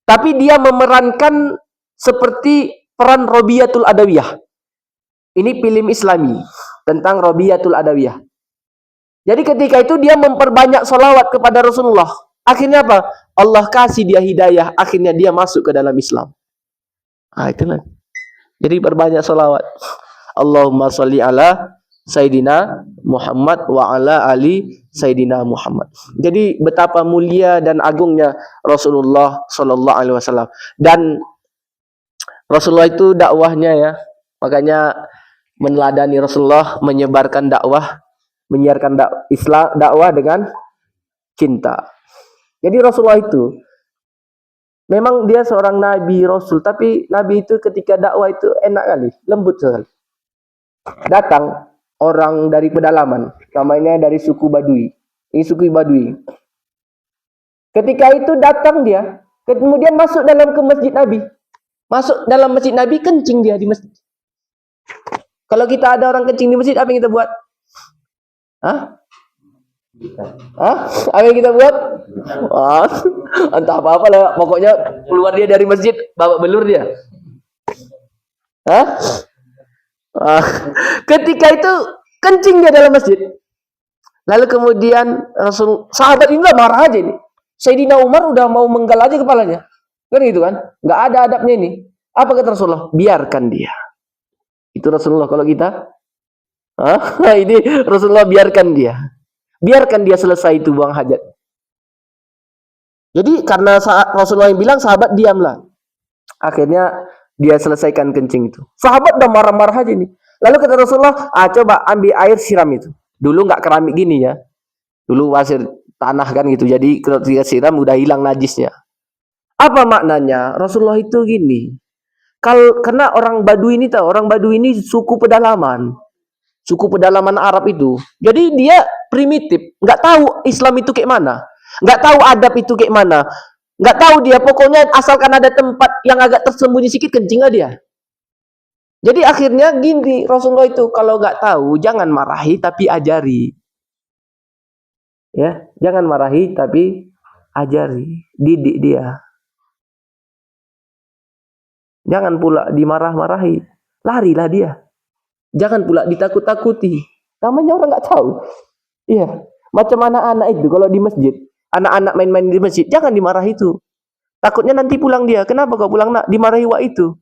Speaker 1: tapi dia memerankan seperti peran Robiyatul Adawiyah. Ini film Islami tentang Robiyatul Adawiyah. Jadi ketika itu dia memperbanyak salawat kepada Rasulullah. Akhirnya apa? Allah kasih dia hidayah. Akhirnya dia masuk ke dalam Islam. Itulah. Jadi perbanyak salawat. Allahumma sholli ala Sayyidina Muhammad wa ala ali Sayyidina Muhammad. Jadi betapa mulia dan agungnya Rasulullah Sallallahu Alaihi Wasallam. Dan Rasulullah itu dakwahnya ya, makanya meneladani Rasulullah, menyebarkan dakwah, menyiarkan dakwah dengan cinta. Jadi Rasulullah itu memang dia seorang nabi rasul, tapi nabi itu ketika dakwah itu enak kali, lembut sekali. Datang orang dari pedalaman, namanya dari suku Badui. Ini suku Badui. Ketika itu datang dia, kemudian masuk dalam ke masjid Nabi. Masuk dalam masjid Nabi, kencing dia di masjid. Kalau kita ada orang kencing di masjid, apa yang kita buat? Apa yang kita buat? Entah apa-apa lah, pokoknya keluar dia dari masjid, bawa belur dia. Ketika itu kencing dia dalam masjid. Lalu kemudian sahabat ini lah marah aja ini. Sayyidina Umar udah mau menggal aja kepalanya. Kan gitu kan? Nggak ada adabnya ini. Apa kata Rasulullah? Biarkan dia. Itu Rasulullah. Kalau kita ini Rasulullah biarkan dia. Biarkan dia selesai itu buang hajat. Jadi karena Rasulullah yang bilang, sahabat diamlah. Akhirnya dia selesaikan kencing itu. Sahabat udah marah-marah aja nih. Lalu kata Rasulullah, coba ambil air siram itu. Dulu nggak keramik gini ya. Dulu pasir tanah kan gitu. Jadi ketika siram udah hilang najisnya. Apa maknanya? Rasulullah itu gini. Kalau karena orang Badui ini tahu, orang Badui ini suku pedalaman. Suku pedalaman Arab itu. Jadi dia primitif, nggak tahu Islam itu kayak mana. Nggak tahu adab itu kayak mana. Nggak tahu dia, pokoknya asalkan ada tempat yang agak tersembunyi sedikit kencing aja dia. Jadi akhirnya gini, Rasulullah itu kalau nggak tahu jangan marahi tapi ajari. Ya, jangan marahi tapi ajari, didik dia. Jangan pula dimarah-marahi, larilah dia. Jangan pula ditakut-takuti. Namanya orang nggak tahu. Iya, macam anak-anak itu kalau di masjid, anak-anak main-main di masjid, jangan dimarahi itu. Takutnya nanti pulang dia. Kenapa kau pulang nak? Dimarahi wak itu.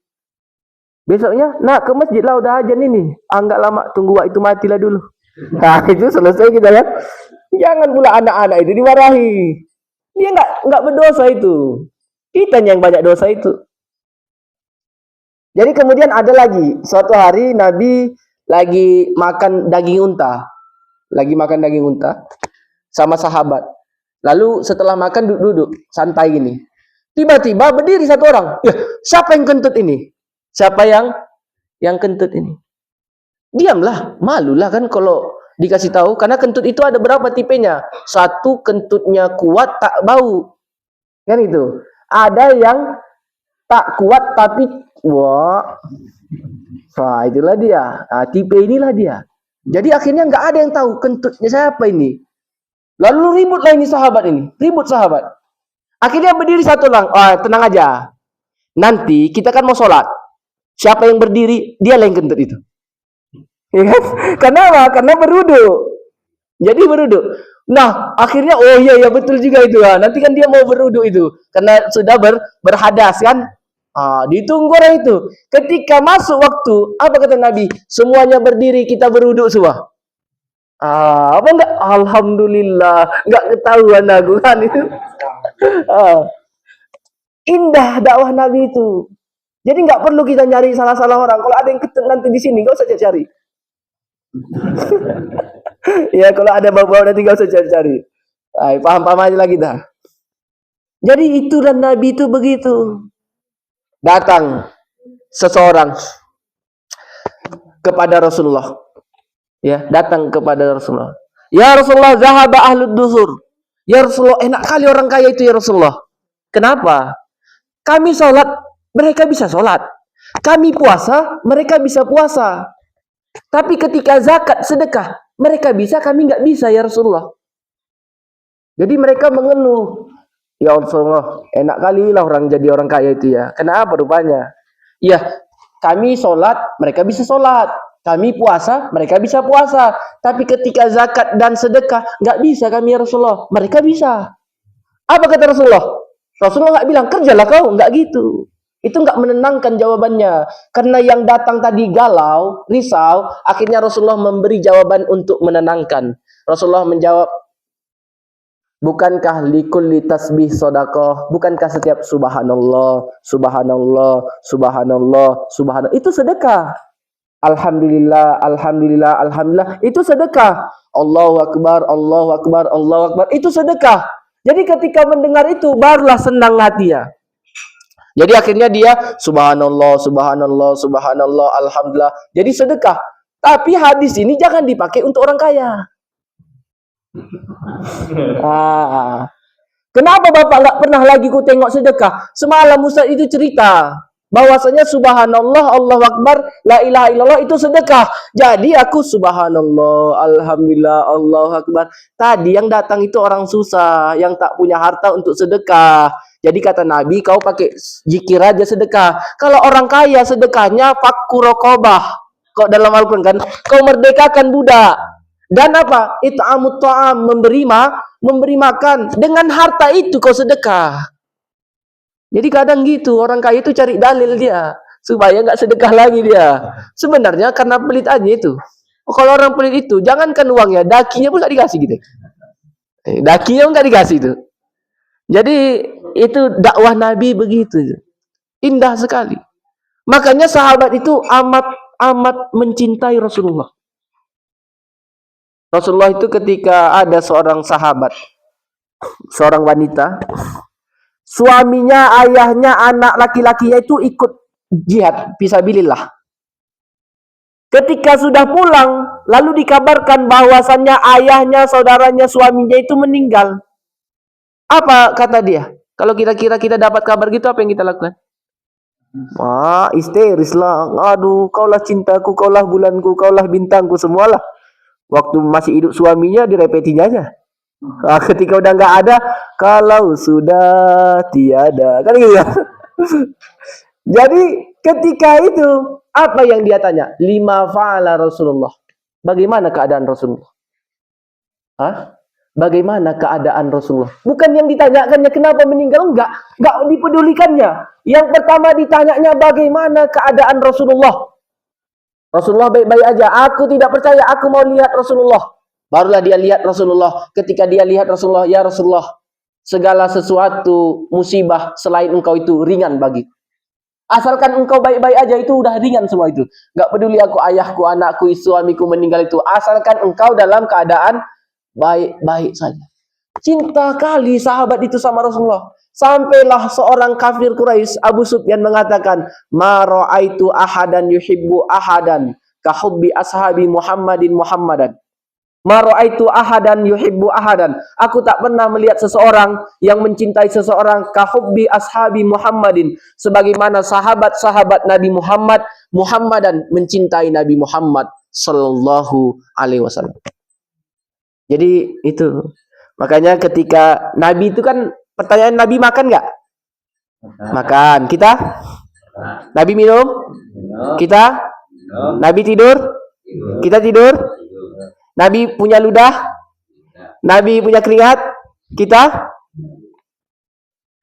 Speaker 1: Besoknya, nak ke masjid lah udah ajan ini. Enggak lama, tunggu wak itu matilah dulu. Nah itu selesai kita kan. Jangan pula anak-anak itu dimarahi. Dia nggak berdosa itu. Kita yang banyak dosa itu. Jadi kemudian ada lagi, suatu hari Nabi lagi makan daging unta. Lagi makan daging unta sama sahabat. Lalu setelah makan duduk santai gini. Tiba-tiba berdiri satu orang. Ya, siapa yang kentut ini? Siapa yang kentut ini? Diamlah, malulah kan kalau dikasih tahu, karena kentut itu ada berapa tipenya. Satu, kentutnya kuat tak bau. Kan itu. Ada yang tak kuat tapi wah. Nah, itulah dia. Nah, tipe inilah dia. Jadi akhirnya nggak ada yang tahu kentutnya siapa ini. Lalu ributlah ini sahabat ini. Ribut sahabat. Akhirnya berdiri satu orang. Oh, tenang aja. Nanti kita kan mau sholat. Siapa yang berdiri, dia yang kentut itu. Ya kan? Kenapa? Karena beruduk. Jadi beruduk. Nah, akhirnya oh iya betul juga itu. Nah, nanti kan dia mau beruduk itu. Karena sudah berhadas kan. Ditunggu orang itu. Ketika masuk waktu, apa kata Nabi? Semuanya berdiri, kita beruduk semua. Apa enggak? Alhamdulillah, enggak ketahuan aku kan itu. Indah dakwah Nabi itu. Jadi enggak perlu kita nyari salah-salah orang. Kalau ada yang ketemu nanti di sini, enggak usah cari. Ya, kalau ada bau-bau nanti enggak usah cari. Paham-paham aja lah kita. Jadi itu dan Nabi itu begitu. Datang seseorang kepada Rasulullah. Ya, datang kepada Rasulullah. Ya Rasulullah, zahaba ahlud dusur. Ya Rasulullah, enak kali orang kaya itu ya Rasulullah. Kenapa? Kami sholat, mereka bisa sholat. Kami puasa, mereka bisa puasa. Tapi ketika zakat, sedekah, mereka bisa, kami nggak bisa ya Rasulullah. Jadi mereka mengeluh. Ya Rasulullah, enak kali lah orang jadi orang kaya itu ya. Kenapa rupanya? Ya, kami sholat, mereka bisa sholat. Kami puasa, mereka bisa puasa. Tapi ketika zakat dan sedekah, nggak bisa kami ya Rasulullah. Mereka bisa. Apa kata Rasulullah? Rasulullah nggak bilang, kerjalah kau. Nggak gitu. Itu nggak menenangkan jawabannya. Karena yang datang tadi galau, risau, akhirnya Rasulullah memberi jawaban untuk menenangkan. Rasulullah menjawab, bukankah likulli tasbih sedekah? Bukankah setiap subhanallah, subhanallah, subhanallah, subhanallah itu sedekah? Alhamdulillah, alhamdulillah, alhamdulillah itu sedekah. Allahu akbar, Allahu akbar, Allahu akbar itu sedekah. Jadi ketika mendengar itu barulah senang hatinya. Jadi akhirnya dia subhanallah, subhanallah, subhanallah, alhamdulillah. Jadi sedekah. Tapi hadis ini jangan dipakai untuk orang kaya. Kenapa Bapak nggak pernah lagi ku tengok sedekah? Semalam Ustaz itu cerita bahwasanya subhanallah, Allahu akbar, la ilaha illallah itu sedekah. Jadi aku subhanallah, alhamdulillah, Allahu akbar. Tadi yang datang itu orang susah, yang tak punya harta untuk sedekah. Jadi kata Nabi, kau pakai zikir aja sedekah. Kalau orang kaya sedekahnya fakku raqabah. Kok dalam Al-Qur'an kan, kau merdekakan budak. Dan apa? It'amut ta'am, memberi makan. Dengan harta itu kau sedekah. Jadi kadang gitu, orang kaya itu cari dalil dia. Supaya nggak sedekah lagi dia. Sebenarnya karena pelit aja itu. Kalau orang pelit itu, jangankan uangnya, dakinya pun nggak dikasih gitu. Dakinya pun nggak dikasih itu. Jadi itu dakwah Nabi begitu. Indah sekali. Makanya sahabat itu amat mencintai Rasulullah. Rasulullah itu ketika ada seorang sahabat seorang wanita, suaminya, ayahnya, anak laki-lakinya itu ikut jihad fisabilillah. Ketika sudah pulang, lalu dikabarkan bahwasannya ayahnya, saudaranya, suaminya itu meninggal. Apa kata dia? Kalau kira-kira kita dapat kabar gitu, apa yang kita lakukan? Wah, histeris lah. Aduh, kaulah cintaku, kaulah bulanku, kaulah bintangku, semualah. Waktu masih hidup suaminya, direpetinya aja. Nah, ketika udah nggak ada, kalau sudah tiada, kan gitu ya. Jadi ketika itu apa yang dia tanya? Lima fa'ala Rasulullah. Bagaimana keadaan Rasulullah? Hah? Bagaimana keadaan Rasulullah? Bukan yang ditanyakannya kenapa meninggal, enggak dipedulikannya. Yang pertama ditanyanya bagaimana keadaan Rasulullah. Rasulullah baik-baik aja. Aku tidak percaya, aku mau lihat Rasulullah. Barulah dia lihat Rasulullah. Ketika dia lihat Rasulullah, ya Rasulullah, segala sesuatu musibah selain engkau itu ringan bagi. Asalkan engkau baik-baik aja, itu udah ringan semua itu. Gak peduli aku, ayahku, anakku, suamiku meninggal itu. Asalkan engkau dalam keadaan baik-baik saja. Cinta kali sahabat itu sama Rasulullah. Sampailah seorang kafir Quraisy, Abu Sufyan, mengatakan, ma ra'aitu ahadan yuhibbu ahadan kahubbi ashabi Muhammadin Muhammadan. Ma ra'aitu ahadan yuhibbu ahadan. Aku tak pernah melihat seseorang yang mencintai seseorang kahubbi ashabi Muhammadin, sebagaimana sahabat-sahabat Nabi Muhammad Muhammadan mencintai Nabi Muhammad sallallahu alaihi wasallam. Jadi itu. Makanya ketika Nabi itu kan, pertanyaan, Nabi makan nggak? Makan. Kita? Nabi minum? Kita? Nabi tidur? Kita tidur? Nabi punya ludah? Nabi punya keringat? Kita?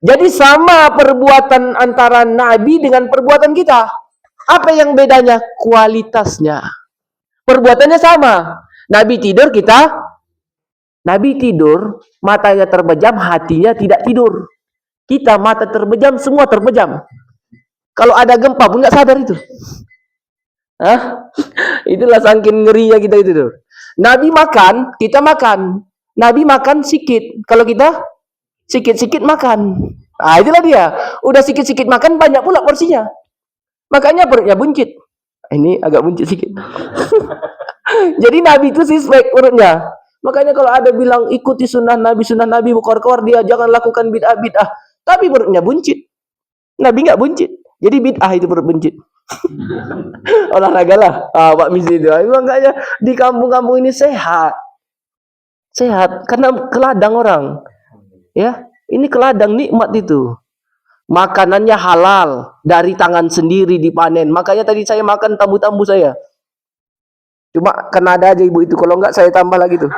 Speaker 1: Jadi sama perbuatan antara Nabi dengan perbuatan kita. Apa yang bedanya? Kualitasnya. Perbuatannya sama. Nabi tidur, kita? Nabi tidur, matanya terbejam, hatinya tidak tidur. Kita mata terbejam, semua terbejam. Kalau ada gempa pun nggak sadar itu. Hah? Itulah saking ngerinya kita itu tuh. Nabi makan, kita makan. Nabi makan sikit. Kalau kita sikit-sikit makan. Ah, itulah dia. Udah sikit-sikit makan, banyak pula porsinya. Makanya perutnya buncit. Ini agak buncit sedikit. Jadi Nabi itu suspek perutnya. Makanya kalau ada bilang ikuti sunnah Nabi berkor-kor, dia jangan lakukan bid'ah. Tapi perutnya buncit. Nabi nggak buncit. Jadi bid'ah itu perut buncit. Olahraga lah. Pak Mizi itu. Makanya di kampung-kampung ini sehat. Sehat. Karena keladang orang. Ya, ini keladang nikmat itu. Makanannya halal. Dari tangan sendiri dipanen. Makanya tadi saya makan tambu-tambu saya. Cuma kena ada aja ibu itu. Kalau enggak saya tambah lagi tuh.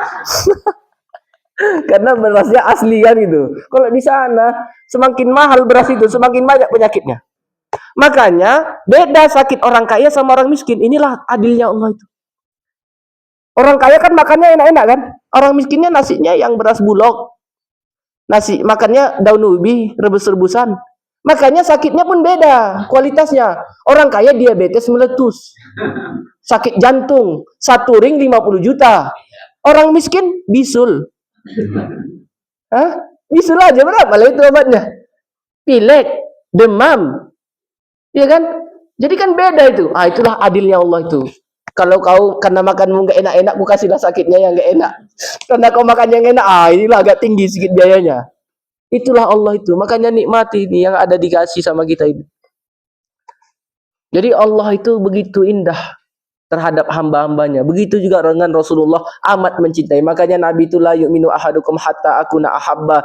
Speaker 1: Karena berasnya asli kan gitu. Kalau di sana semakin mahal beras itu, semakin banyak penyakitnya. Makanya beda sakit orang kaya sama orang miskin. Inilah adilnya Allah itu. Orang kaya kan makannya enak-enak kan. Orang miskinnya nasinya yang beras bulog. Nasi makannya daun ubi, rebus-rebusan. Makanya sakitnya pun beda kualitasnya. Orang kaya diabetes meletus. Sakit jantung, satu ring 50 juta. Orang miskin bisul. Hah? Bisul aja berapa lah itu obatnya? Pilek, demam. Iya kan? Jadi kan beda itu. Itulah adilnya Allah itu. Kalau kau karena makanmu nggak enak-enak, ku kasihlah sakitnya yang nggak enak. Karena kau makan yang enak, inilah agak tinggi sedikit biayanya. Itulah Allah itu. Makanya nikmati ini yang ada dikasih sama kita ini. Jadi Allah itu begitu indah terhadap hamba-hambanya. Begitu juga dengan Rasulullah, amat mencintai. Makanya Nabi itu la yu'minu ahadukum hatta akuna ahabba.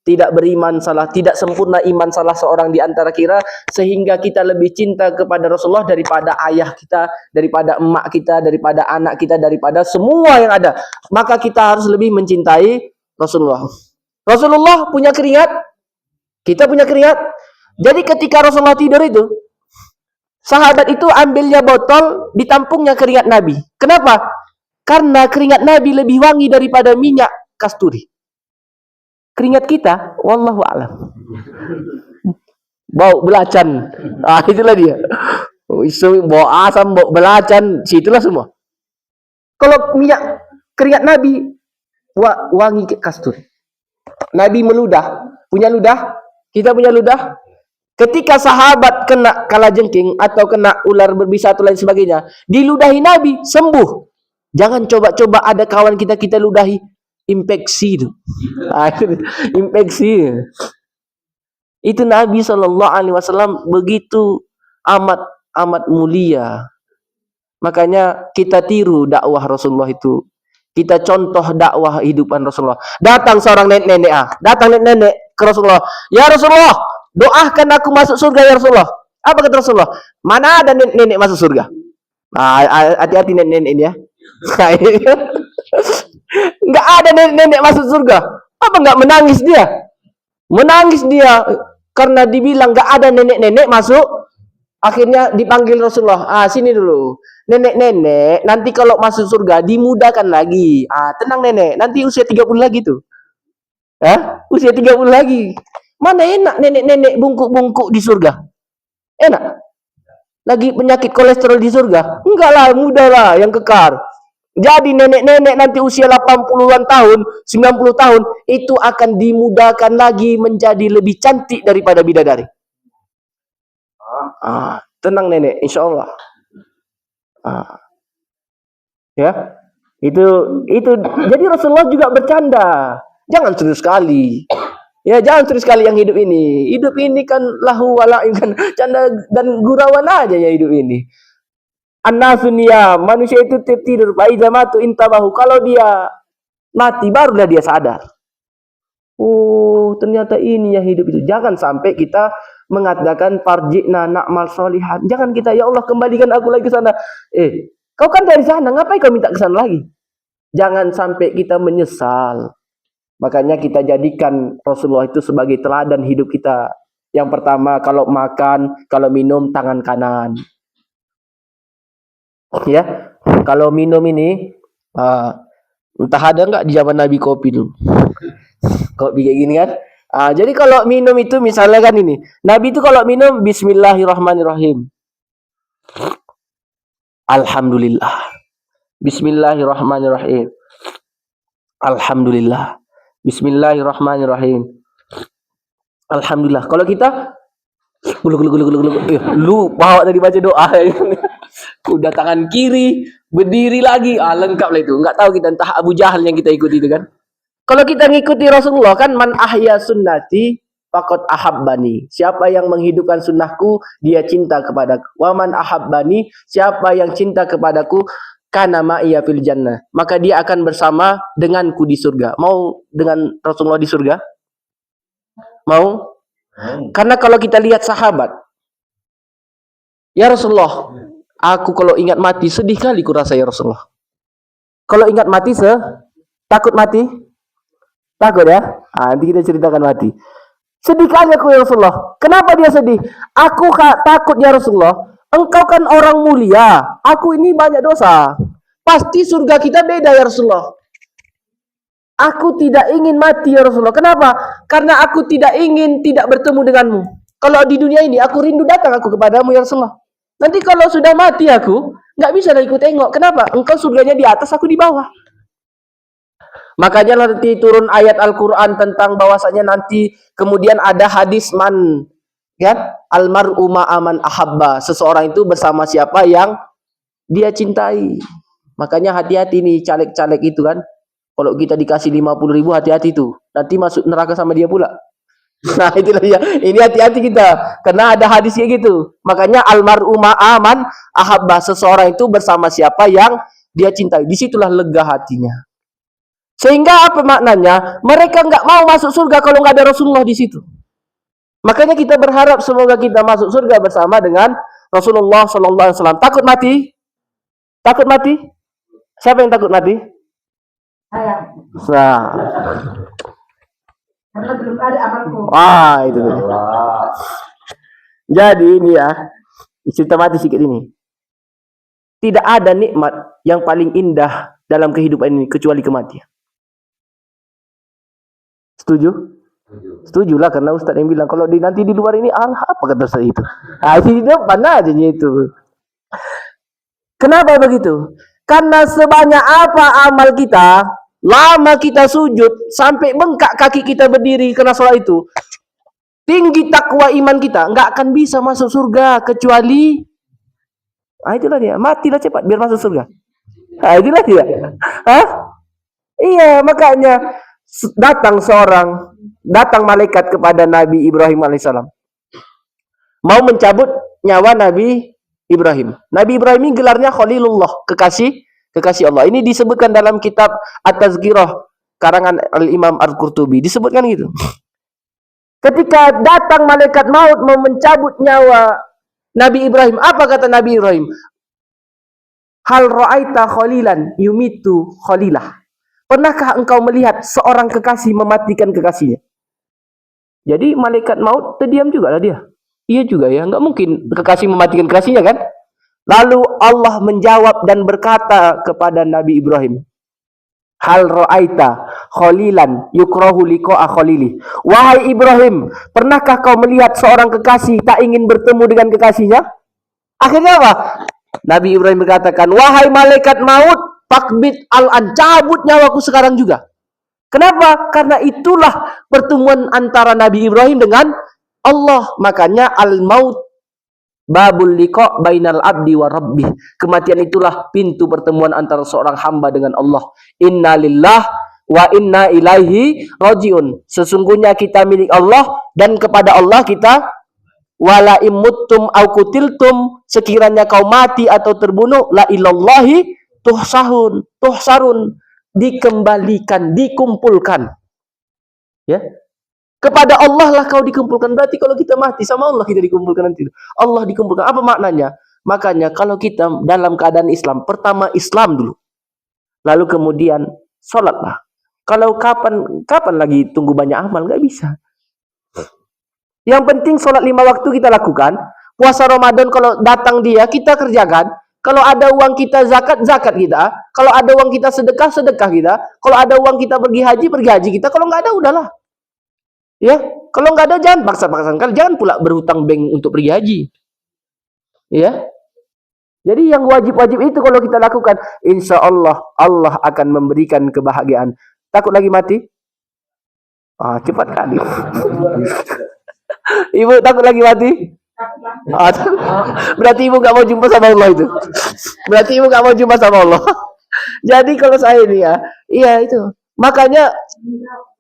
Speaker 1: Tidak beriman salah, tidak sempurna iman salah seorang di antara kita, sehingga kita lebih cinta kepada Rasulullah daripada ayah kita, daripada emak kita, daripada anak kita, daripada semua yang ada. Maka kita harus lebih mencintai Rasulullah. Rasulullah punya keringat, kita punya keringat. Jadi ketika Rasulullah tidur itu, sahabat itu ambilnya botol, ditampungnya keringat Nabi. Kenapa? Karena keringat Nabi lebih wangi daripada minyak kasturi. Keringat kita, wallahu a'lam, bau belacan. Itulah dia. Bau asam, bau belacan, situlah semua. Kalau minyak keringat Nabi wangi kasturi. Nabi meludah. Punya ludah? Kita punya ludah? Ketika sahabat kena kalajengking atau kena ular berbisa atau lain sebagainya, diludahi Nabi, sembuh. Jangan coba-coba ada kawan kita ludahi, infeksi itu. Infeksi. Itu Nabi SAW begitu amat mulia. Makanya kita tiru dakwah Rasulullah itu. Kita contoh dakwah hidupan Rasulullah. Datang seorang nenek-nenek, datang nenek-nenek ke Rasulullah. Ya Rasulullah, doakan aku masuk surga ya Rasulullah. Apa kata Rasulullah? Mana ada nenek-nenek masuk surga? Nah, hati-hati nenek-nenek ini ya. Enggak ada nenek-nenek masuk surga. Apa enggak menangis dia? Menangis dia karena dibilang enggak ada nenek-nenek masuk. Akhirnya dipanggil Rasulullah. Sini dulu. Nenek-nenek, nanti kalau masuk surga dimudahkan lagi. Tenang nenek, nanti usia 30 lagi tuh. Usia 30 lagi. Mana enak nenek-nenek bungkuk-bungkuk di surga? Enak? Lagi penyakit kolesterol di surga? Enggak lah, mudah lah yang kekar. Jadi nenek-nenek nanti usia 80-an tahun, 90 tahun, itu akan dimudahkan lagi menjadi lebih cantik daripada bidadari. Tenang nenek, insya Allah. Ya, itu. Jadi Rasulullah juga bercanda. Jangan serius sekali. Ya, jangan serius sekali yang hidup ini. Hidup ini kan lahu wala kan canda dan gurauan aja ya hidup ini. An-nasunia, manusia itu tertidur. Faiza matu intabahu. Kalau dia mati barulah dia sadar. Ternyata ini ya hidup itu. Jangan sampai kita mengatakan farji'na na'mal sholihan. Jangan kita, ya Allah kembalikan aku lagi ke sana. Kau kan dari sana, ngapain kau minta ke sana lagi? Jangan sampai kita menyesal. Makanya kita jadikan Rasulullah itu sebagai teladan hidup kita. Yang pertama, kalau makan, kalau minum tangan kanan. Ya, kalau minum ini entah ada nggak di zaman Nabi kopi dulu. Kopi kayak gini kan? Jadi kalau minum itu misalnya kan ini, Nabi itu kalau minum Bismillahirrahmanirrahim. Alhamdulillah. Bismillahirrahmanirrahim. Alhamdulillah. Bismillahirrahmanirrahim. Alhamdulillah. Kalau kita lu bawa tadi baca doa. Udah tangan kiri, berdiri lagi, lengkap lah itu. Enggak tahu kita entah Abu Jahal yang kita ikuti itu kan. Kalau kita ngikuti Rasulullah kan man ahya sunnati faqad ahabbani. Siapa yang menghidupkan sunnahku, dia cinta kepadaku. Wa man ahabbani, siapa yang cinta kepadaku, kana ma'iya fil jannah. Maka dia akan bersama denganku di surga. Mau dengan Rasulullah di surga? Mau? Karena kalau kita lihat sahabat, ya Rasulullah, aku kalau ingat mati sedih kali kurasa ya Rasulullah. Kalau ingat mati takut mati? Takut ya? Nanti kita ceritakan mati. Sedih kali aku ya Rasulullah. Kenapa dia sedih? Aku takut ya Rasulullah. Engkau kan orang mulia. Aku ini banyak dosa. Pasti surga kita beda ya Rasulullah. Aku tidak ingin mati ya Rasulullah. Kenapa? Karena aku tidak ingin tidak bertemu denganmu. Kalau di dunia ini aku rindu datang aku kepadamu ya Rasulullah. Nanti kalau sudah mati aku, nggak bisa lagi ku tengok. Kenapa? Engkau surganya di atas, aku di bawah. Makanya nanti turun ayat Al-Quran tentang bahwasanya nanti kemudian ada hadis man, ya, almar'u ma'aman ahabba. Seseorang itu bersama siapa yang dia cintai. Makanya hati-hati nih caleg-caleg itu kan. Kalau kita dikasih 50.000 hati-hati tuh. Nanti masuk neraka sama dia pula. Nah itulah ya. Ini hati-hati kita. Karena ada hadis kayak gitu. Makanya almar'u ma'aman ahabba. Seseorang itu bersama siapa yang dia cintai. Disitulah lega hatinya. Sehingga apa maknanya? Mereka nggak mau masuk surga kalau nggak ada Rasulullah di situ. Makanya kita berharap semoga kita masuk surga bersama dengan Rasulullah SAW. Takut mati? Takut mati? Siapa yang takut mati? Saya. Nah. Karena belum ada amalku. Itu. Jadi ini ya, cerita mati sedikit ini. Tidak ada nikmat yang paling indah dalam kehidupan ini kecuali kematian. Setuju? Setuju lah karena Ustaz yang bilang kalau nanti di luar ini apa kata Ustaz itu? Di depan aja itu. Kenapa begitu? Karena sebanyak apa amal kita, Lama kita sujud sampai bengkak kaki kita berdiri karena sholat itu. Tinggi takwa iman kita, nggak akan bisa masuk surga kecuali itulah dia, matilah cepat biar masuk surga. Itulah dia. Iya, makanya datang malaikat kepada Nabi Ibrahim alaihissalam. Mau mencabut nyawa Nabi Ibrahim. Nabi Ibrahim ini gelarnya Khalilullah, kekasih Allah. Ini disebutkan dalam kitab At-Tazkirah karangan Al-Imam Al-Qurtubi. Disebutkan gitu. Ketika datang malaikat maut mau mencabut nyawa Nabi Ibrahim, apa kata Nabi Ibrahim? Hal ra'aita khalilan yumitu khalilah. Pernahkah engkau melihat seorang kekasih mematikan kekasihnya? Jadi malaikat maut terdiam juga lah dia. Iya juga ya, nggak mungkin kekasih mematikan kekasihnya kan? Lalu Allah menjawab dan berkata kepada Nabi Ibrahim, hal ra'aita khalilan yukrahu liqa'a khalili. Wahai Ibrahim, pernahkah kau melihat seorang kekasih tak ingin bertemu dengan kekasihnya? Akhirnya apa? Nabi Ibrahim berkatakan, wahai malaikat maut, fakbit al-an, cabut nyawaku sekarang juga. Kenapa? Karena itulah pertemuan antara Nabi Ibrahim dengan Allah. Makanya al-maut babul liqa bainal abdi wa rabbih. Kematian itulah pintu pertemuan antara seorang hamba dengan Allah. Inna lillah wa inna ilaihi rajiun. Sesungguhnya kita milik Allah dan kepada Allah kita. Wala imuttum au kutiltum, sekiranya kau mati atau terbunuh, la ilallahi tuhsarun, dikembalikan, dikumpulkan. Ya. Kepada Allah lah kau dikumpulkan. Berarti kalau kita mati sama Allah kita dikumpulkan nanti. Allah dikumpulkan. Apa maknanya? Makanya kalau kita dalam keadaan Islam, pertama Islam dulu. Lalu kemudian sholatlah. Kalau kapan lagi tunggu banyak amal? Nggak bisa. Yang penting sholat 5 waktu kita lakukan. Puasa Ramadan kalau datang dia, kita kerjakan. Kalau ada uang kita zakat kita. Kalau ada uang kita sedekah kita. Kalau ada uang kita pergi haji kita. Kalau nggak ada, udahlah. Ya, kalau nggak ada jangan paksa-paksakan. Jangan pula berhutang bank untuk pergi haji. Ya. Jadi yang wajib-wajib itu kalau kita lakukan, insya Allah Allah akan memberikan kebahagiaan. Takut lagi mati? Cepat kali. Ibu takut lagi mati? Berarti ibu nggak mau jumpa sama Allah itu. Berarti ibu nggak mau jumpa sama Allah. Jadi kalau saya ini ya, iya itu. Makanya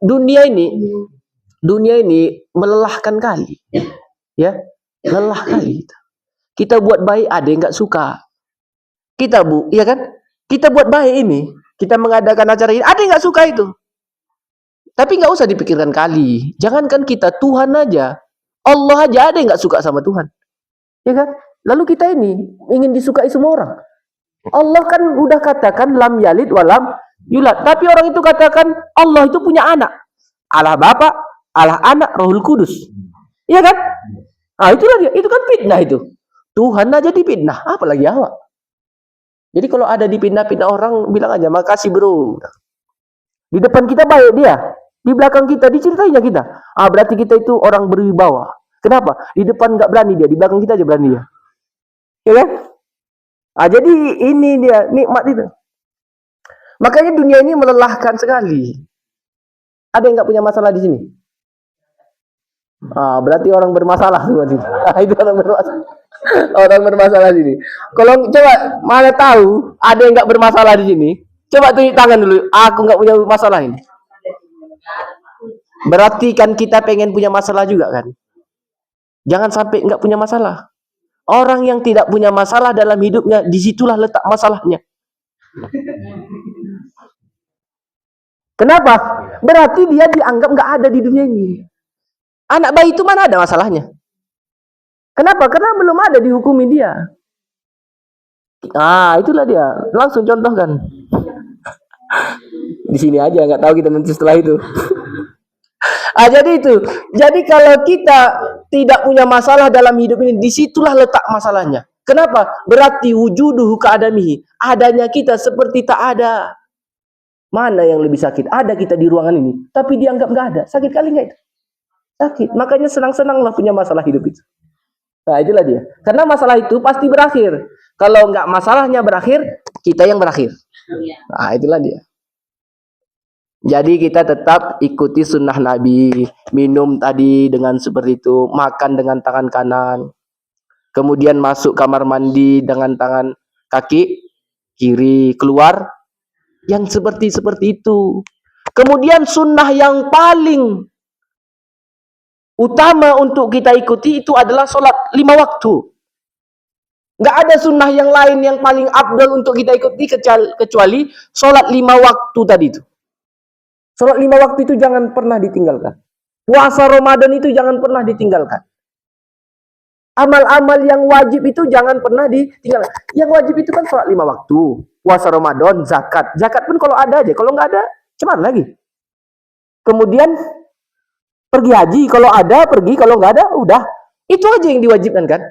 Speaker 1: dunia ini melelahkan kali. Ya, lelah kali. Kita buat baik ada yang nggak suka. Iya kan? Kita buat baik ini, kita mengadakan acara ini, ada yang nggak suka itu. Tapi nggak usah dipikirkan kali. Jangankan kita, Tuhan aja. Allah aja ada yang nggak suka sama Tuhan. Ya kan? Lalu kita ini ingin disukai semua orang. Allah kan udah katakan lam yalid walam yulad. Tapi orang itu katakan Allah itu punya anak. Allah Bapa, Allah Anak, Rohul Kudus. Iya kan? Itulah dia. Itu kan fitnah itu. Tuhan aja dipitnah, apalagi awak. Jadi kalau ada dipitnah orang, bilang aja makasih bro. Di depan kita baik dia. Di belakang kita diceritainnya kita. Berarti kita itu orang berwibawa. Kenapa? Di depan nggak berani dia, di belakang kita aja berani dia. Ya kan? Jadi ini dia nikmat itu. Makanya dunia ini melelahkan sekali. Ada yang nggak punya masalah di sini? Berarti orang bermasalah tuh. Itu orang bermasalah. Orang bermasalah di sini. Kalau coba mana tahu ada yang nggak bermasalah di sini? Coba tunjuk tangan dulu. Aku nggak punya masalah ini. Berarti kan kita pengen punya masalah juga kan? Jangan sampai nggak punya masalah. Orang yang tidak punya masalah dalam hidupnya, disitulah letak masalahnya. Kenapa? Berarti dia dianggap nggak ada di dunia ini. Anak bayi itu mana ada masalahnya? Kenapa? Karena belum ada dihukumi dia. Itulah dia. Langsung contohkan. Di sini aja, nggak tahu kita nanti setelah itu. Jadi itu. Jadi kalau kita tidak punya masalah dalam hidup ini, disitulah letak masalahnya. Kenapa? Berarti wujuduhu ka'adamihi. Adanya kita seperti tak ada. Mana yang lebih sakit? Ada kita di ruangan ini, tapi dianggap nggak ada. Sakit kali nggak itu? Sakit. Makanya senang-senanglah punya masalah hidup itu. Itulah dia. Karena masalah itu pasti berakhir. Kalau nggak masalahnya berakhir, kita yang berakhir. Itulah dia. Jadi kita tetap ikuti sunnah Nabi. Minum tadi dengan seperti itu, makan dengan tangan kanan. Kemudian masuk kamar mandi dengan tangan kaki kiri, keluar yang seperti itu. Kemudian sunnah yang paling utama untuk kita ikuti itu adalah sholat 5 waktu. Nggak ada sunnah yang lain yang paling afdal untuk kita ikuti kecuali sholat 5 waktu tadi itu. Sholat 5 waktu itu jangan pernah ditinggalkan. Puasa Ramadan itu jangan pernah ditinggalkan. Amal-amal yang wajib itu jangan pernah ditinggalkan. Yang wajib itu kan sholat 5 waktu. Puasa Ramadan, zakat. Zakat pun kalau ada aja. Kalau nggak ada, cuman lagi. Kemudian pergi haji. Kalau ada, pergi. Kalau nggak ada, udah. Itu aja yang diwajibkan kan.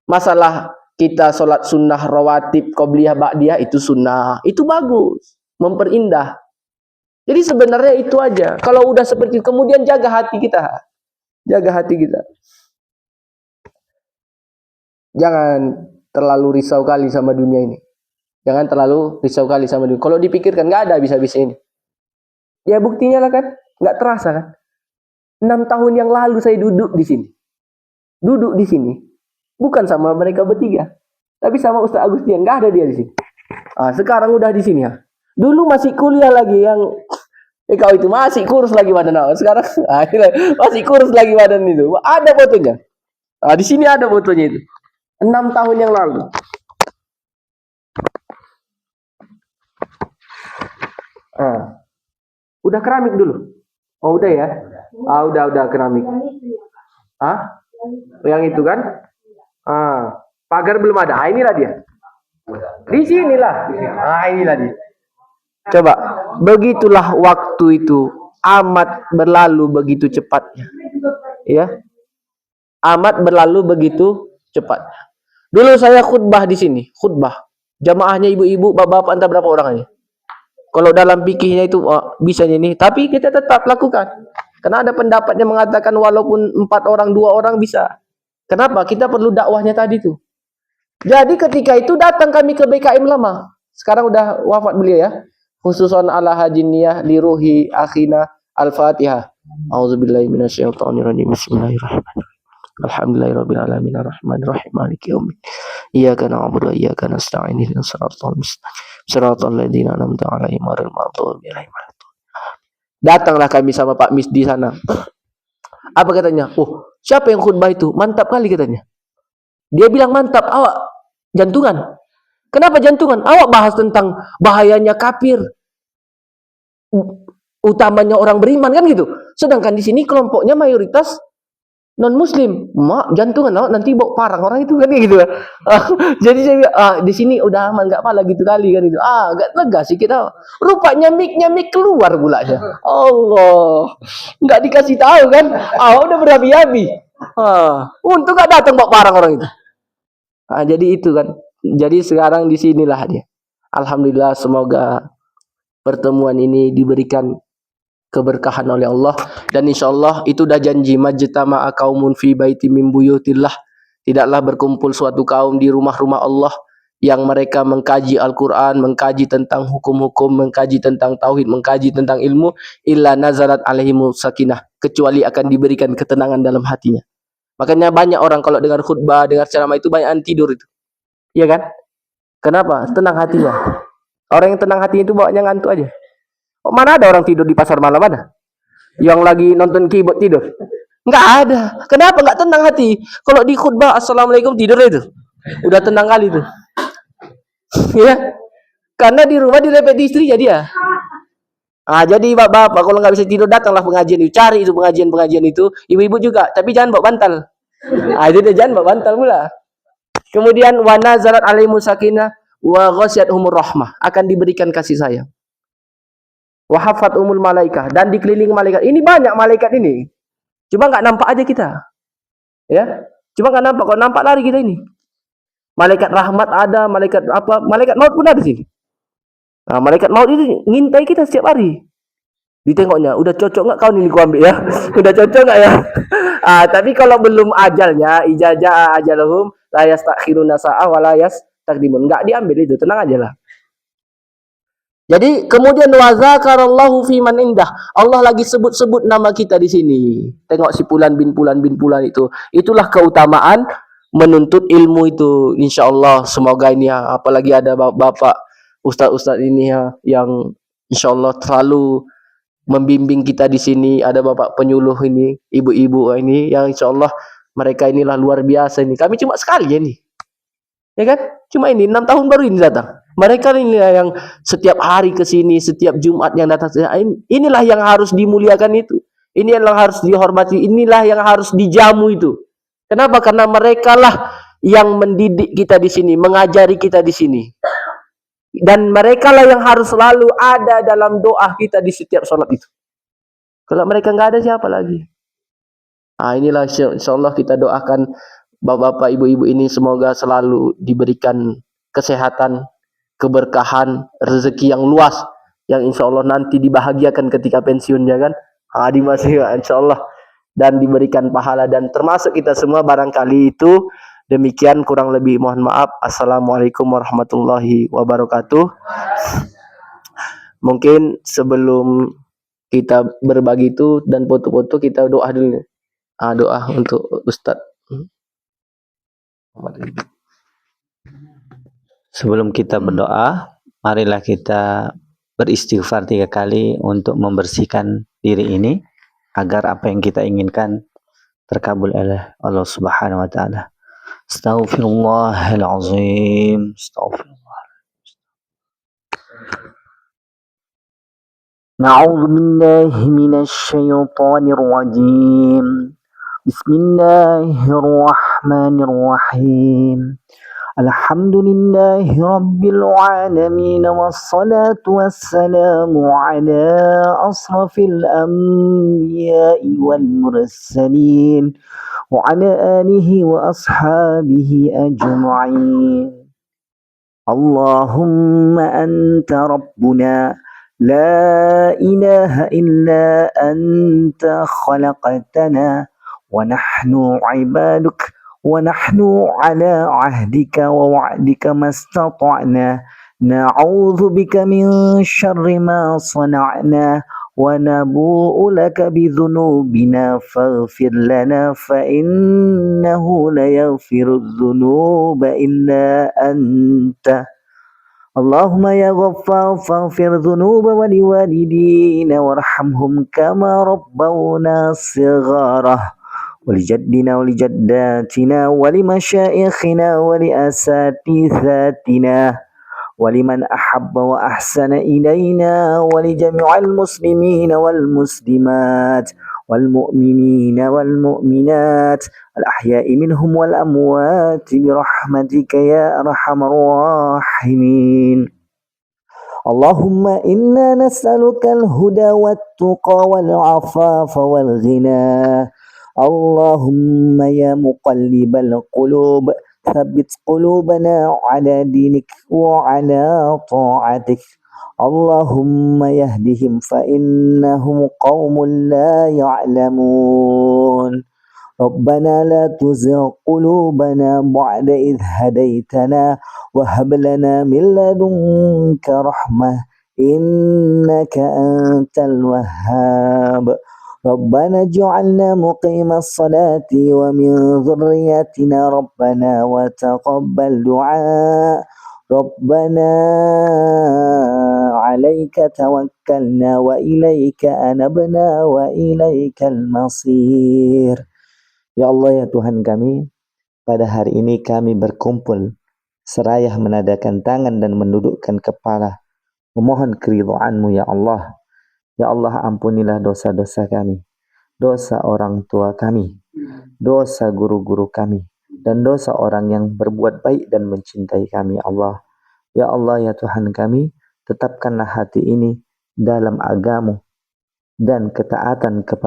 Speaker 1: Masalah kita sholat sunnah, rawatib, qobliyah, ba'diyah, itu sunnah. Itu bagus. Memperindah. Jadi sebenarnya itu aja. Kalau udah seperti itu, kemudian jaga hati kita. Jaga hati kita. Jangan terlalu risau kali sama dunia ini. Jangan terlalu risau kali sama dunia. Kalau dipikirkan, nggak ada habis-habis ini. Ya buktinya lah kan. Nggak terasa kan. 6 tahun yang lalu saya duduk di sini. Duduk di sini. Bukan sama mereka bertiga. Tapi sama Ustaz Agustian. Nggak ada dia di sini. Sekarang udah di sini ya. Dulu masih kuliah lagi yang kau itu masih kurus lagi badan. Sekarang masih kurus lagi badan itu. Ada fotonya. Di sini ada fotonya itu. 6 tahun yang lalu. Udah keramik dulu. Oh udah ya. Udah keramik. Yang itu kan? Pagar belum ada. Inilah dia. Di sinilah. Inilah dia. Coba, begitulah waktu itu amat berlalu begitu cepatnya. Ya. Amat berlalu begitu cepatnya. Dulu saya khutbah di sini, khutbah. Jamaahnya ibu-ibu, bapak-bapak, entah berapa orang aja. Kalau dalam fikihnya itu bisa ini, tapi kita tetap lakukan. Karena ada pendapatnya mengatakan walaupun 4 orang, 2 orang bisa. Kenapa? Kita perlu dakwahnya tadi tuh. Jadi ketika itu datang kami ke BKM lama. Sekarang udah wafat beliau ya. Khususan ala hajiniyah li ruhi akhina al-Fatihah. A'udzubillahi minasyaitonirrajim. Bismillahirrahmanirrahim. Alhamdulillahirabbil alamin arrahmanirrahim maliki yaumiddin. Iyyaka na'budu wa iyyaka nasta'in ihdinas siratal mustaqim. Siratal ladzina an'amta 'alaihim ghairil maghdubi 'alaihim waladdallin. Datanglah kami sama Pak Mis di sana. Apa katanya? Siapa yang khutbah itu? Mantap kali katanya. Dia bilang mantap, awak jantungan. Kenapa jantungan? Awak bahas tentang bahayanya kafir. Utamanya orang beriman kan gitu. Sedangkan di sini kelompoknya mayoritas non muslim. Jantungan awak nanti bawa parang orang itu kan gitu. Jadi saya bilang, di sini udah aman enggak apa gitu kali kan itu. Agak lega sih kita. Rupanya mic keluar bulanya. Allah. Enggak dikasih tahu kan. Udah berabi-abi. Untung enggak datang bawa parang orang itu. Jadi itu kan. Jadi sekarang di sinilah dia. Alhamdulillah, semoga pertemuan ini diberikan keberkahan oleh Allah, dan insyaallah itu dah janji majtama'a qaumun fi baiti min buyutillah. Tidaklah berkumpul suatu kaum di rumah-rumah Allah yang mereka mengkaji Al-Qur'an, mengkaji tentang hukum-hukum, mengkaji tentang tauhid, mengkaji tentang ilmu, illa nazarat alaihimus sakinah, kecuali akan diberikan ketenangan dalam hatinya. Makanya banyak orang kalau dengar khutbah, dengar ceramah itu banyak tidur itu. Iya kan? Kenapa? Tenang hatinya. Orang yang tenang hatinya itu bawanya ngantuk aja. Mana ada orang tidur di pasar malam ada? Yang lagi nonton keyboard tidur? Enggak ada. Kenapa enggak tenang hati? Kalau di khutbah assalamualaikum tidur itu. Udah tenang kali itu. Ya. Karena di rumah direpeti istri jadi ya. Jadi bapak-bapak kalau nggak bisa tidur datanglah pengajian itu, cari itu pengajian itu. Ibu-ibu juga, tapi jangan bawa bantal. Itu dia jangan bawa bantal pula. Kemudian wa nazarat alaihimus sakinah wa ghasyiyatuhumur rahmah, akan diberikan kasih sayang. Wa hafathumul malaikah, dan dikelilingi malaikat. Ini banyak malaikat ini. Cuma enggak nampak aja kita. Ya. Cuma enggak nampak, kalau nampak lari kita ini. Malaikat rahmat ada, malaikat apa? Malaikat maut pun ada sini. Malaikat maut itu ngintai kita setiap hari. Ditengoknya, udah cocok enggak kau ini gua ambil ya? Udah cocok enggak ya? Tapi kalau belum ajalnya, ijazah ajaluhum la yastakhiruna sa'ah wa la yastaqdimun. Enggak diambil itu, tenang aja lah. Jadi kemudian wa dzakarallahu fi man indah. Allah lagi sebut-sebut nama kita di sini. Tengok si Fulan bin Fulan bin Fulan itu. Itulah keutamaan menuntut ilmu itu. Insyaallah semoga ini ya, apalagi ada bapak ustaz-ustaz ini ya yang insyaallah selalu membimbing kita di sini. Ada bapak penyuluh ini, ibu-ibu ini yang insyaallah mereka inilah luar biasa ini. Kami cuma sekali ya nih. Ya kan? Cuma ini 6 tahun baru ini datang. Mereka ini yang setiap hari ke sini, setiap Jumat yang datang. Inilah yang harus dimuliakan itu. Ini yang harus dihormati. Inilah yang harus dijamu itu. Kenapa? Karena mereka lah yang mendidik kita di sini, mengajari kita di sini. Dan mereka lah yang harus selalu ada dalam doa kita di setiap sholat itu. Kalau mereka nggak ada, siapa lagi? Inilah insyaallah kita doakan bapak-bapak, ibu-ibu ini semoga selalu diberikan kesehatan, keberkahan, rezeki yang luas, yang insyaallah nanti dibahagiakan ketika pensiunnya kan. Di masih insyaallah, dan diberikan pahala, dan termasuk kita semua barangkali itu. Demikian kurang lebih mohon maaf. Assalamualaikum warahmatullahi wabarakatuh. Mungkin sebelum kita berbagi itu dan foto-foto, kita doa dulu. Doa untuk Ustadz.
Speaker 2: Sebelum kita berdoa, marilah kita beristighfar 3 kali untuk membersihkan diri ini agar apa yang kita inginkan terkabul oleh Allah Subhanahu wa taala. Astaghfirullahalazim. Astaghfirullah. Na'udzu billahi minasy syaithanir rajim. Bismillahirrahmanirrahim. Alhamdulillahi rabbil alamin, wassalatu wassalamu ala asrafil anbiya'i wal mursalin wa ala alihi wa ashabihi ajma'in. Allahumma anta rabbuna la ilaha illa anta khalaqtana wa nahnu ibaduk ونحن على عهدك ووعدك ما استطعنا نعوذ بك من شر ما صنعنا ونبوء لك بذنوبنا فاغفر لنا فإنه لا يغفر الذنوب إلا أنت اللهم يا غفار فاغفر ذنوب ولوالدينا وارحمهم كما ربونا صغارا ولجدنا ولجداتنا ولمشايخنا ولأساتذتنا ولمن أحب وأحسن إلينا ولجميع المسلمين والمسلمات والمؤمنين والمؤمنات الأحياء منهم والأموات برحمتك يا أرحم الراحمين. اللهم إنا نسألك الهدى والتقى والعفاف والغنى. اللهم يا مقلب القلوب ثبت قلوبنا على دينك وعلى طاعتك. اللهم يهدهم فإنهم قوم لا يعلمون. ربنا لا تزغ قلوبنا بعد إذ هديتنا وهب لنا من لدنك رحمة إنك أنت الوهاب. ربنا اجعلنا مقيم الصلاة ومن ذريتنا ربنا وتقبل دعاء. ربنا عليك توكلنا وإليك أنبنا وإليك المصير. Ya Allah, ya Tuhan kami, pada hari ini kami berkumpul seraya menadahkan tangan dan mendudukkan kepala memohon keridhaan-Mu ya Allah. Ya Allah, ampunilah dosa-dosa kami, dosa orang tua kami, dosa guru-guru kami, dan dosa orang yang berbuat baik dan mencintai kami Allah. Ya Allah, ya Tuhan kami, tetapkanlah hati ini dalam agama dan ketaatan kepada